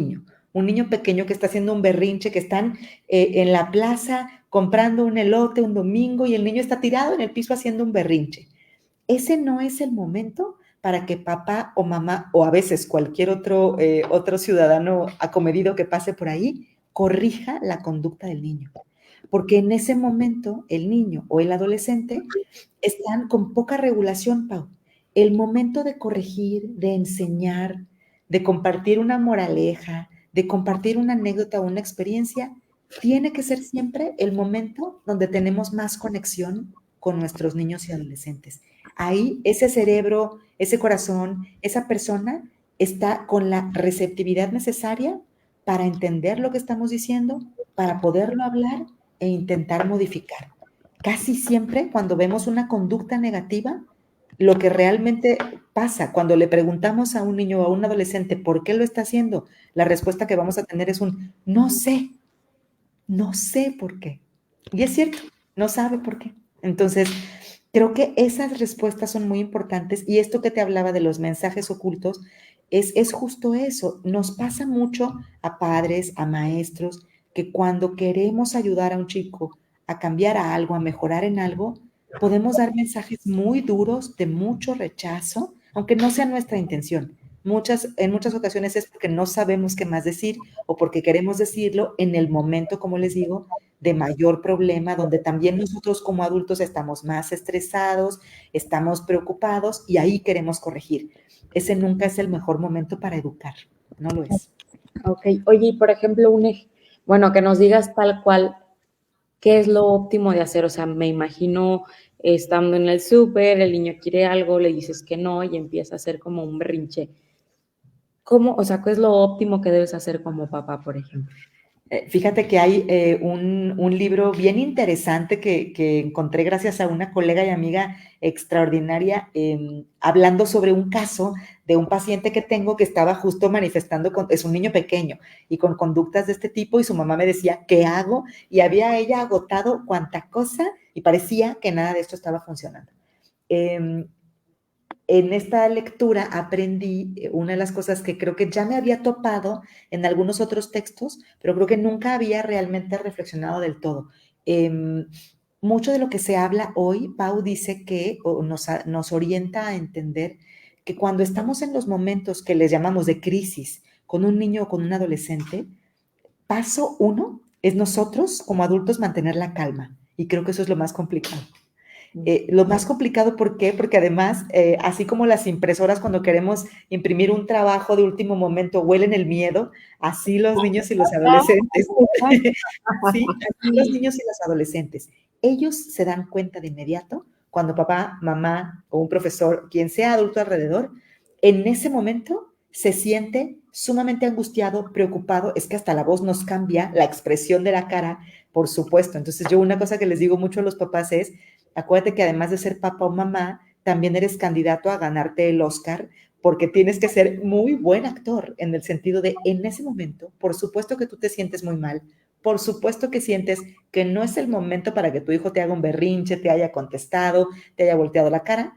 S4: niño pequeño que está haciendo un berrinche, que están en la plaza comprando un elote un domingo y el niño está tirado en el piso haciendo un berrinche. Ese no es el momento para que papá o mamá, o a veces cualquier otro ciudadano acomedido que pase por ahí, corrija la conducta del niño. Porque en ese momento el niño o el adolescente están con poca regulación, Pau. El momento de corregir, de enseñar, de compartir una moraleja, de compartir una anécdota o una experiencia, tiene que ser siempre el momento donde tenemos más conexión con nuestros niños y adolescentes. Ahí ese cerebro, ese corazón, esa persona está con la receptividad necesaria para entender lo que estamos diciendo, para poderlo hablar e intentar modificar. Casi siempre cuando vemos una conducta negativa, lo que realmente pasa cuando le preguntamos a un niño o a un adolescente por qué lo está haciendo, la respuesta que vamos a tener es un no sé por qué. Y es cierto, no sabe por qué. Entonces, creo que esas respuestas son muy importantes, y esto que te hablaba de los mensajes ocultos es justo eso. Nos pasa mucho a padres, a maestros, que cuando queremos ayudar a un chico a cambiar a algo, a mejorar en algo, podemos dar mensajes muy duros, de mucho rechazo, aunque no sea nuestra intención. En muchas ocasiones es porque no sabemos qué más decir o porque queremos decirlo en el momento, como les digo, de mayor problema, donde también nosotros como adultos estamos más estresados, estamos preocupados y ahí queremos corregir. Ese nunca es el mejor momento para educar, no lo es.
S3: Ok, oye, y por ejemplo, bueno, que nos digas tal cual qué es lo óptimo de hacer. O sea, me imagino estando en el súper, el niño quiere algo, le dices que no y empieza a hacer como un berrinche. ¿Cómo, o sea, qué es lo óptimo que debes hacer como papá, por ejemplo?
S4: Fíjate que hay un libro bien interesante que encontré gracias a una colega y amiga extraordinaria, hablando sobre un caso de un paciente que tengo que estaba justo manifestando, es un niño pequeño y con conductas de este tipo, y su mamá me decía, ¿qué hago? Y había ella agotado cuanta cosa y parecía que nada de esto estaba funcionando. Em, en esta lectura aprendí una de las cosas que creo que ya me había topado en algunos otros textos, pero creo que nunca había realmente reflexionado del todo. Mucho de lo que se habla hoy, Pau dice que nos orienta a entender que cuando estamos en los momentos que les llamamos de crisis con un niño o con un adolescente, paso uno es nosotros como adultos mantener la calma. Y creo que eso es lo más complicado. Lo más complicado, ¿por qué? Porque además, así como las impresoras cuando queremos imprimir un trabajo de último momento huelen el miedo, así los niños y los adolescentes, sí, así los niños y los adolescentes, ellos se dan cuenta de inmediato cuando papá, mamá o un profesor, quien sea adulto alrededor, en ese momento se siente sumamente angustiado, preocupado, es que hasta la voz nos cambia, la expresión de la cara, por supuesto. Entonces yo una cosa que les digo mucho a los papás es, acuérdate que además de ser papá o mamá, también eres candidato a ganarte el Oscar, porque tienes que ser muy buen actor en el sentido de, en ese momento, por supuesto que tú te sientes muy mal, por supuesto que sientes que no es el momento para que tu hijo te haga un berrinche, te haya contestado, te haya volteado la cara,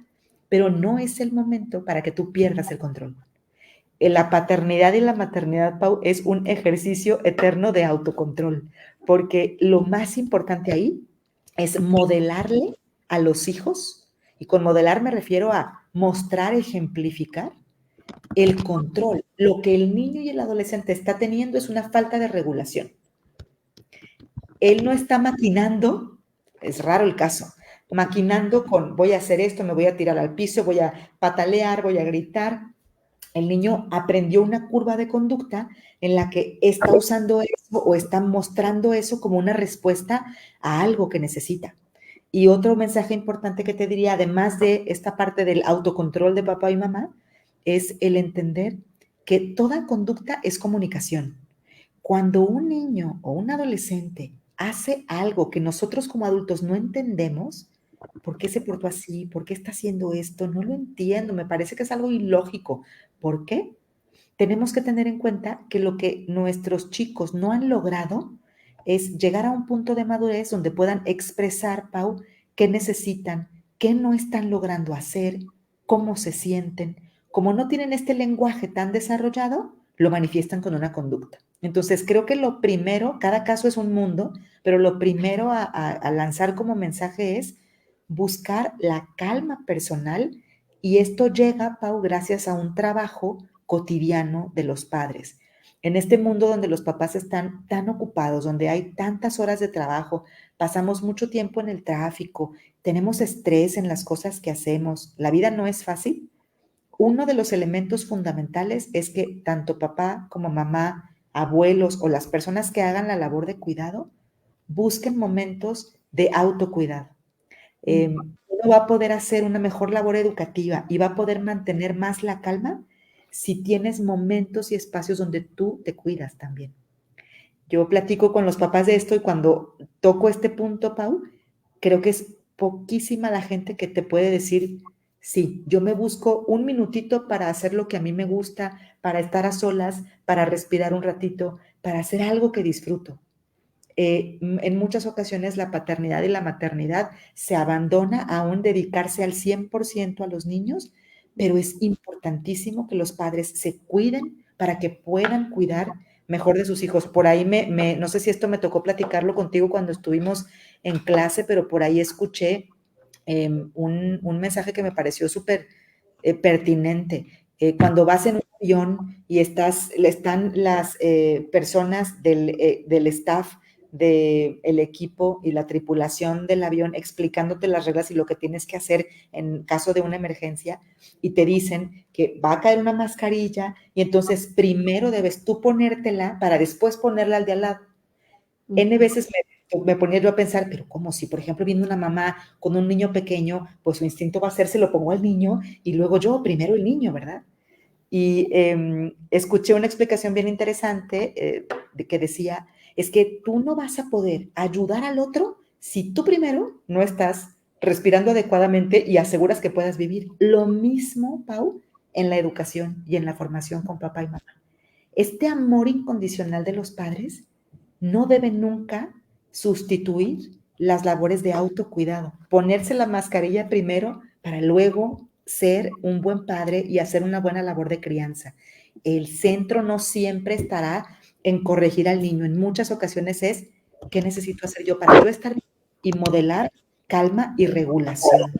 S4: pero no es el momento para que tú pierdas el control. La paternidad y la maternidad, Pau, es un ejercicio eterno de autocontrol, porque lo más importante ahí es modelarle a los hijos, y con modelar me refiero a mostrar, ejemplificar el control. Lo que el niño y el adolescente está teniendo es una falta de regulación. Él no está maquinando, es raro el caso, maquinando con voy a hacer esto, me voy a tirar al piso, voy a patalear, voy a gritar. El niño aprendió una curva de conducta en la que está usando eso o está mostrando eso como una respuesta a algo que necesita. Y otro mensaje importante que te diría, además de esta parte del autocontrol de papá y mamá, es el entender que toda conducta es comunicación. Cuando un niño o un adolescente hace algo que nosotros como adultos no entendemos, ¿por qué se portó así? ¿Por qué está haciendo esto? No lo entiendo, me parece que es algo ilógico. ¿Por qué? Tenemos que tener en cuenta que lo que nuestros chicos no han logrado es llegar a un punto de madurez donde puedan expresar, Pau, qué necesitan, qué no están logrando hacer, cómo se sienten. Como no tienen este lenguaje tan desarrollado, lo manifiestan con una conducta. Entonces, creo que lo primero, cada caso es un mundo, pero lo primero a lanzar como mensaje es buscar la calma personal, y esto llega, Pau, gracias a un trabajo cotidiano de los padres. En este mundo donde los papás están tan ocupados, donde hay tantas horas de trabajo, pasamos mucho tiempo en el tráfico, tenemos estrés en las cosas que hacemos, la vida no es fácil. Uno de los elementos fundamentales es que tanto papá como mamá, abuelos o las personas que hagan la labor de cuidado busquen momentos de autocuidado. Uno va a poder hacer una mejor labor educativa y va a poder mantener más la calma si tienes momentos y espacios donde tú te cuidas también. Yo platico con los papás de esto y cuando toco este punto, Pau, creo que es poquísima la gente que te puede decir, sí, yo me busco un minutito para hacer lo que a mí me gusta, para estar a solas, para respirar un ratito, para hacer algo que disfruto. En muchas ocasiones la paternidad y la maternidad se abandona a un dedicarse al 100% a los niños, pero es importantísimo que los padres se cuiden para que puedan cuidar mejor de sus hijos. Por ahí no sé si esto me tocó platicarlo contigo cuando estuvimos en clase, pero por ahí escuché un mensaje que me pareció súper pertinente. Cuando vas en un avión y están las personas del staff del equipo y la tripulación del avión explicándote las reglas y lo que tienes que hacer en caso de una emergencia, y te dicen que va a caer una mascarilla y entonces primero debes tú ponértela para después ponerla al de al lado. N veces me ponía yo a pensar, pero ¿cómo? Si, por ejemplo, viene una mamá con un niño pequeño, pues su instinto va a ser, se lo pongo al niño y luego yo, primero el niño, ¿verdad? Y escuché una explicación bien interesante que decía, es que tú no vas a poder ayudar al otro si tú primero no estás respirando adecuadamente y aseguras que puedas vivir. Lo mismo, Pau, en la educación y en la formación con papá y mamá. Este amor incondicional de los padres no debe nunca sustituir las labores de autocuidado. Ponerse la mascarilla primero para luego ser un buen padre y hacer una buena labor de crianza. El centro no siempre estará en corregir al niño. En muchas ocasiones es, ¿qué necesito hacer yo para yo estar bien? Y modelar calma y regulación.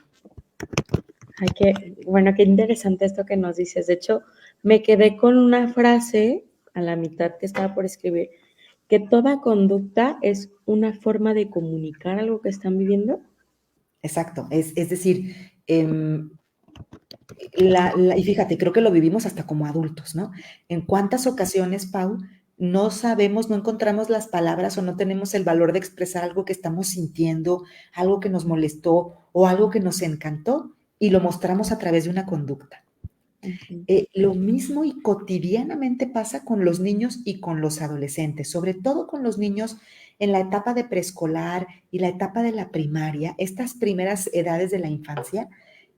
S3: Ay, bueno, qué interesante esto que nos dices. De hecho, me quedé con una frase a la mitad que estaba por escribir, que toda conducta es una forma de comunicar algo que están viviendo.
S4: Exacto, es decir, y fíjate, creo que lo vivimos hasta como adultos, ¿no? En cuántas ocasiones, Pau, no sabemos, no encontramos las palabras o no tenemos el valor de expresar algo que estamos sintiendo, algo que nos molestó o algo que nos encantó y lo mostramos a través de una conducta. Lo mismo y cotidianamente pasa con los niños y con los adolescentes, sobre todo con los niños en la etapa de preescolar y la etapa de la primaria, estas primeras edades de la infancia.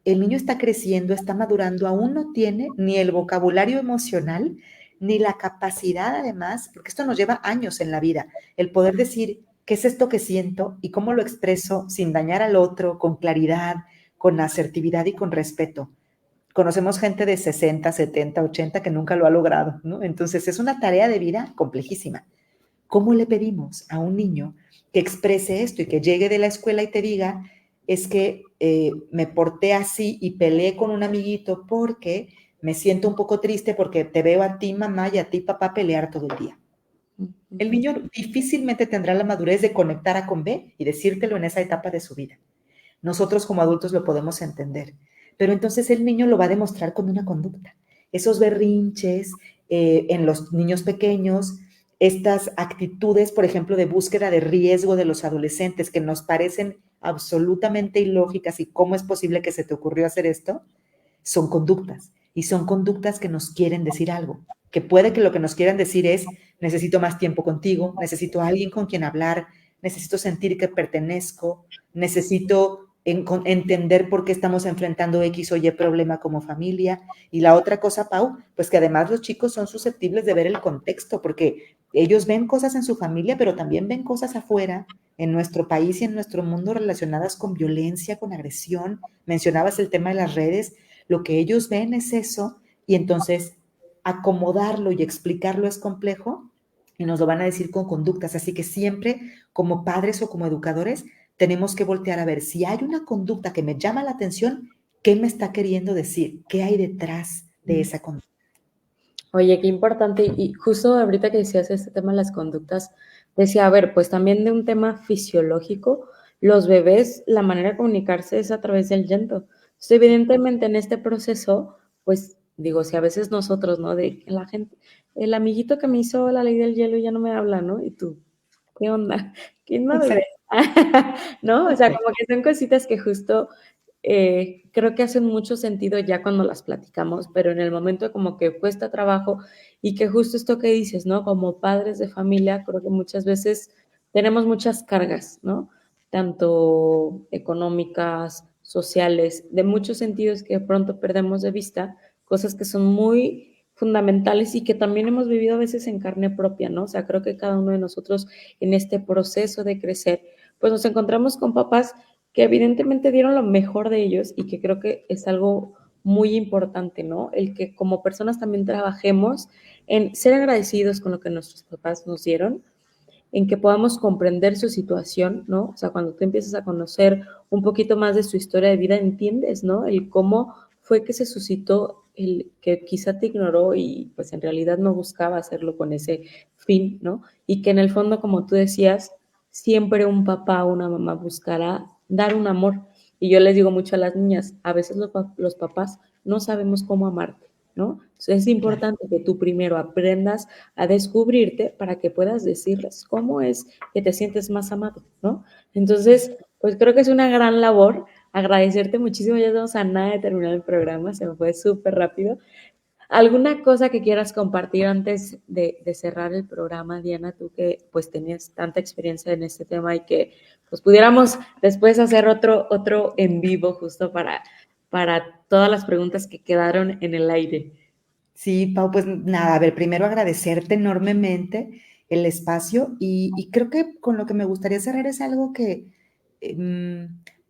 S4: El niño está creciendo, está madurando, aún no tiene ni el vocabulario emocional, ni la capacidad además, porque esto nos lleva años en la vida, el poder decir qué es esto que siento y cómo lo expreso sin dañar al otro, con claridad, con asertividad y con respeto. Conocemos gente de 60, 70, 80 que nunca lo ha logrado, ¿no? Entonces es una tarea de vida complejísima. ¿Cómo le pedimos a un niño que exprese esto y que llegue de la escuela y te diga, es que me porté así y peleé con un amiguito porque me siento un poco triste porque te veo a ti, mamá, y a ti, papá, pelear todo el día? El niño difícilmente tendrá la madurez de conectar A con B y decírtelo en esa etapa de su vida. Nosotros como adultos lo podemos entender, pero entonces el niño lo va a demostrar con una conducta. Esos berrinches en los niños pequeños, estas actitudes, por ejemplo, de búsqueda de riesgo de los adolescentes que nos parecen absolutamente ilógicas y cómo es posible que se te ocurrió hacer esto, son conductas y son conductas que nos quieren decir algo, que puede que lo que nos quieran decir es necesito más tiempo contigo, necesito a alguien con quien hablar, necesito sentir que pertenezco, necesito entender por qué estamos enfrentando X o Y problema como familia. Y la otra cosa, Pau, pues que además los chicos son susceptibles de ver el contexto, porque ellos ven cosas en su familia, pero también ven cosas afuera, en nuestro país y en nuestro mundo relacionadas con violencia, con agresión. Mencionabas el tema de las redes, lo que ellos ven es eso, y entonces acomodarlo y explicarlo es complejo, y nos lo van a decir con conductas. Así que siempre, como padres o como educadores, tenemos que voltear a ver si hay una conducta que me llama la atención, ¿qué me está queriendo decir? ¿Qué hay detrás de esa conducta?
S3: Oye, qué importante. Y justo ahorita que decías este tema de las conductas, decía, a ver, pues también de un tema fisiológico, los bebés, la manera de comunicarse es a través del llanto. Entonces, evidentemente en este proceso, pues digo, si a veces nosotros, ¿no? De la gente, el amiguito que me hizo la ley del hielo ya no me habla, ¿no? Y tú, ¿qué onda? ¿Quién me bebé? ¿No? O sea, como que son cositas que justo creo que hacen mucho sentido ya cuando las platicamos, pero en el momento como que cuesta trabajo y que justo esto que dices, ¿no? Como padres de familia, creo que muchas veces tenemos muchas cargas, ¿no? Tanto económicas, sociales, de muchos sentidos que de pronto perdemos de vista, cosas que son muy fundamentales y que también hemos vivido a veces en carne propia, ¿no? O sea, creo que cada uno de nosotros en este proceso de crecer, pues nos encontramos con papás que evidentemente dieron lo mejor de ellos y que creo que es algo muy importante, ¿no? El que como personas también trabajemos en ser agradecidos con lo que nuestros papás nos dieron, en que podamos comprender su situación, ¿no? O sea, cuando tú empiezas a conocer un poquito más de su historia de vida, entiendes, ¿no? El cómo fue que se suscitó, el que quizá te ignoró y pues en realidad no buscaba hacerlo con ese fin, ¿no? Y que en el fondo, como tú decías, siempre un papá o una mamá buscará dar un amor. Y yo les digo mucho a las niñas, a veces los papás no sabemos cómo amarte, ¿no? Es importante que tú primero aprendas a descubrirte para que puedas decirles cómo es que te sientes más amado, ¿no? Entonces, pues creo que es una gran labor. Agradecerte muchísimo, ya estamos a nada de terminar el programa, se me fue súper rápido. ¿Alguna cosa que quieras compartir antes de cerrar el programa, Diana? Tú que pues tenías tanta experiencia en este tema y que pues pudiéramos después hacer otro en vivo justo para todas las preguntas que quedaron en el aire.
S4: Sí, Pau, pues nada, a ver, primero agradecerte enormemente el espacio y creo que con lo que me gustaría cerrar es algo que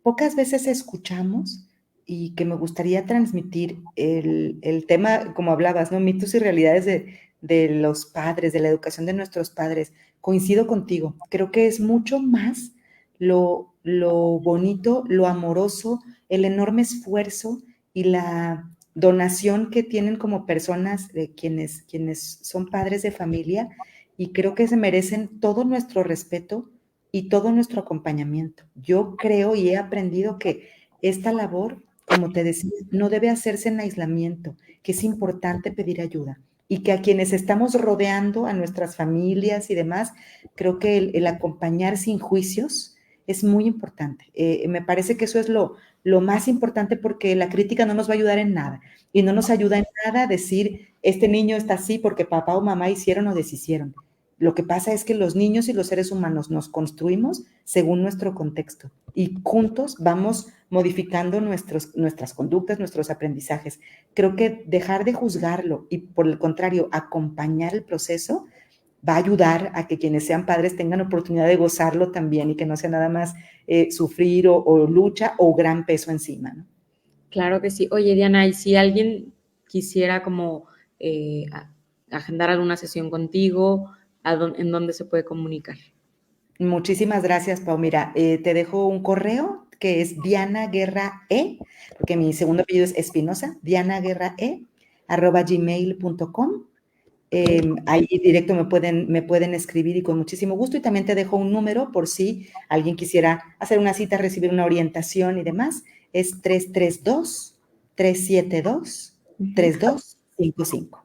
S4: pocas veces escuchamos y que me gustaría transmitir el tema, como hablabas, ¿no? Mitos y realidades de los padres, de la educación de nuestros padres. Coincido contigo, creo que es mucho más lo bonito, lo amoroso, el enorme esfuerzo y la donación que tienen como personas quienes son padres de familia y creo que se merecen todo nuestro respeto y todo nuestro acompañamiento. Yo creo y he aprendido que esta labor, como te decía, no debe hacerse en aislamiento, que es importante pedir ayuda y que a quienes estamos rodeando, a nuestras familias y demás, creo que el acompañar sin juicios es muy importante. Me parece que eso es lo más importante porque la crítica no nos va a ayudar en nada y no nos ayuda en nada decir, este niño está así porque papá o mamá hicieron o deshicieron. Lo que pasa es que los niños y los seres humanos nos construimos según nuestro contexto y juntos vamos modificando nuestras conductas, nuestros aprendizajes. Creo que dejar de juzgarlo y por el contrario, acompañar el proceso va a ayudar a que quienes sean padres tengan oportunidad de gozarlo también y que no sea nada más sufrir o lucha o gran peso encima, ¿no?
S3: Claro que sí. Oye, Diana, y si alguien quisiera como agendar alguna sesión contigo, ¿en dónde se puede comunicar?
S4: Muchísimas gracias, Pau. Mira, te dejo un correo que es Diana Guerra E, porque mi segundo apellido es Espinosa, dianaguerrae@gmail.com. Ahí directo me pueden escribir y con muchísimo gusto. Y también te dejo un número por si alguien quisiera hacer una cita, recibir una orientación y demás. Es 332-372-3255.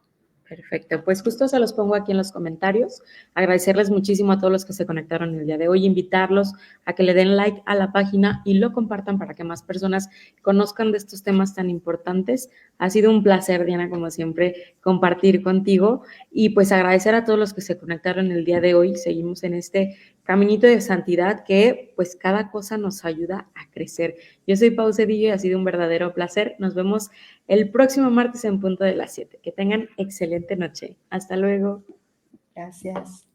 S3: Perfecto, pues justo se los pongo aquí en los comentarios. Agradecerles muchísimo a todos los que se conectaron el día de hoy, invitarlos a que le den like a la página y lo compartan para que más personas conozcan de estos temas tan importantes. Ha sido un placer, Diana, como siempre, compartir contigo y pues agradecer a todos los que se conectaron el día de hoy. Seguimos en este caminito de santidad que pues cada cosa nos ayuda a crecer. Yo soy Pau Cedillo y ha sido un verdadero placer. Nos vemos el próximo martes en punto de las 7. Que tengan excelente noche. Hasta luego.
S4: Gracias.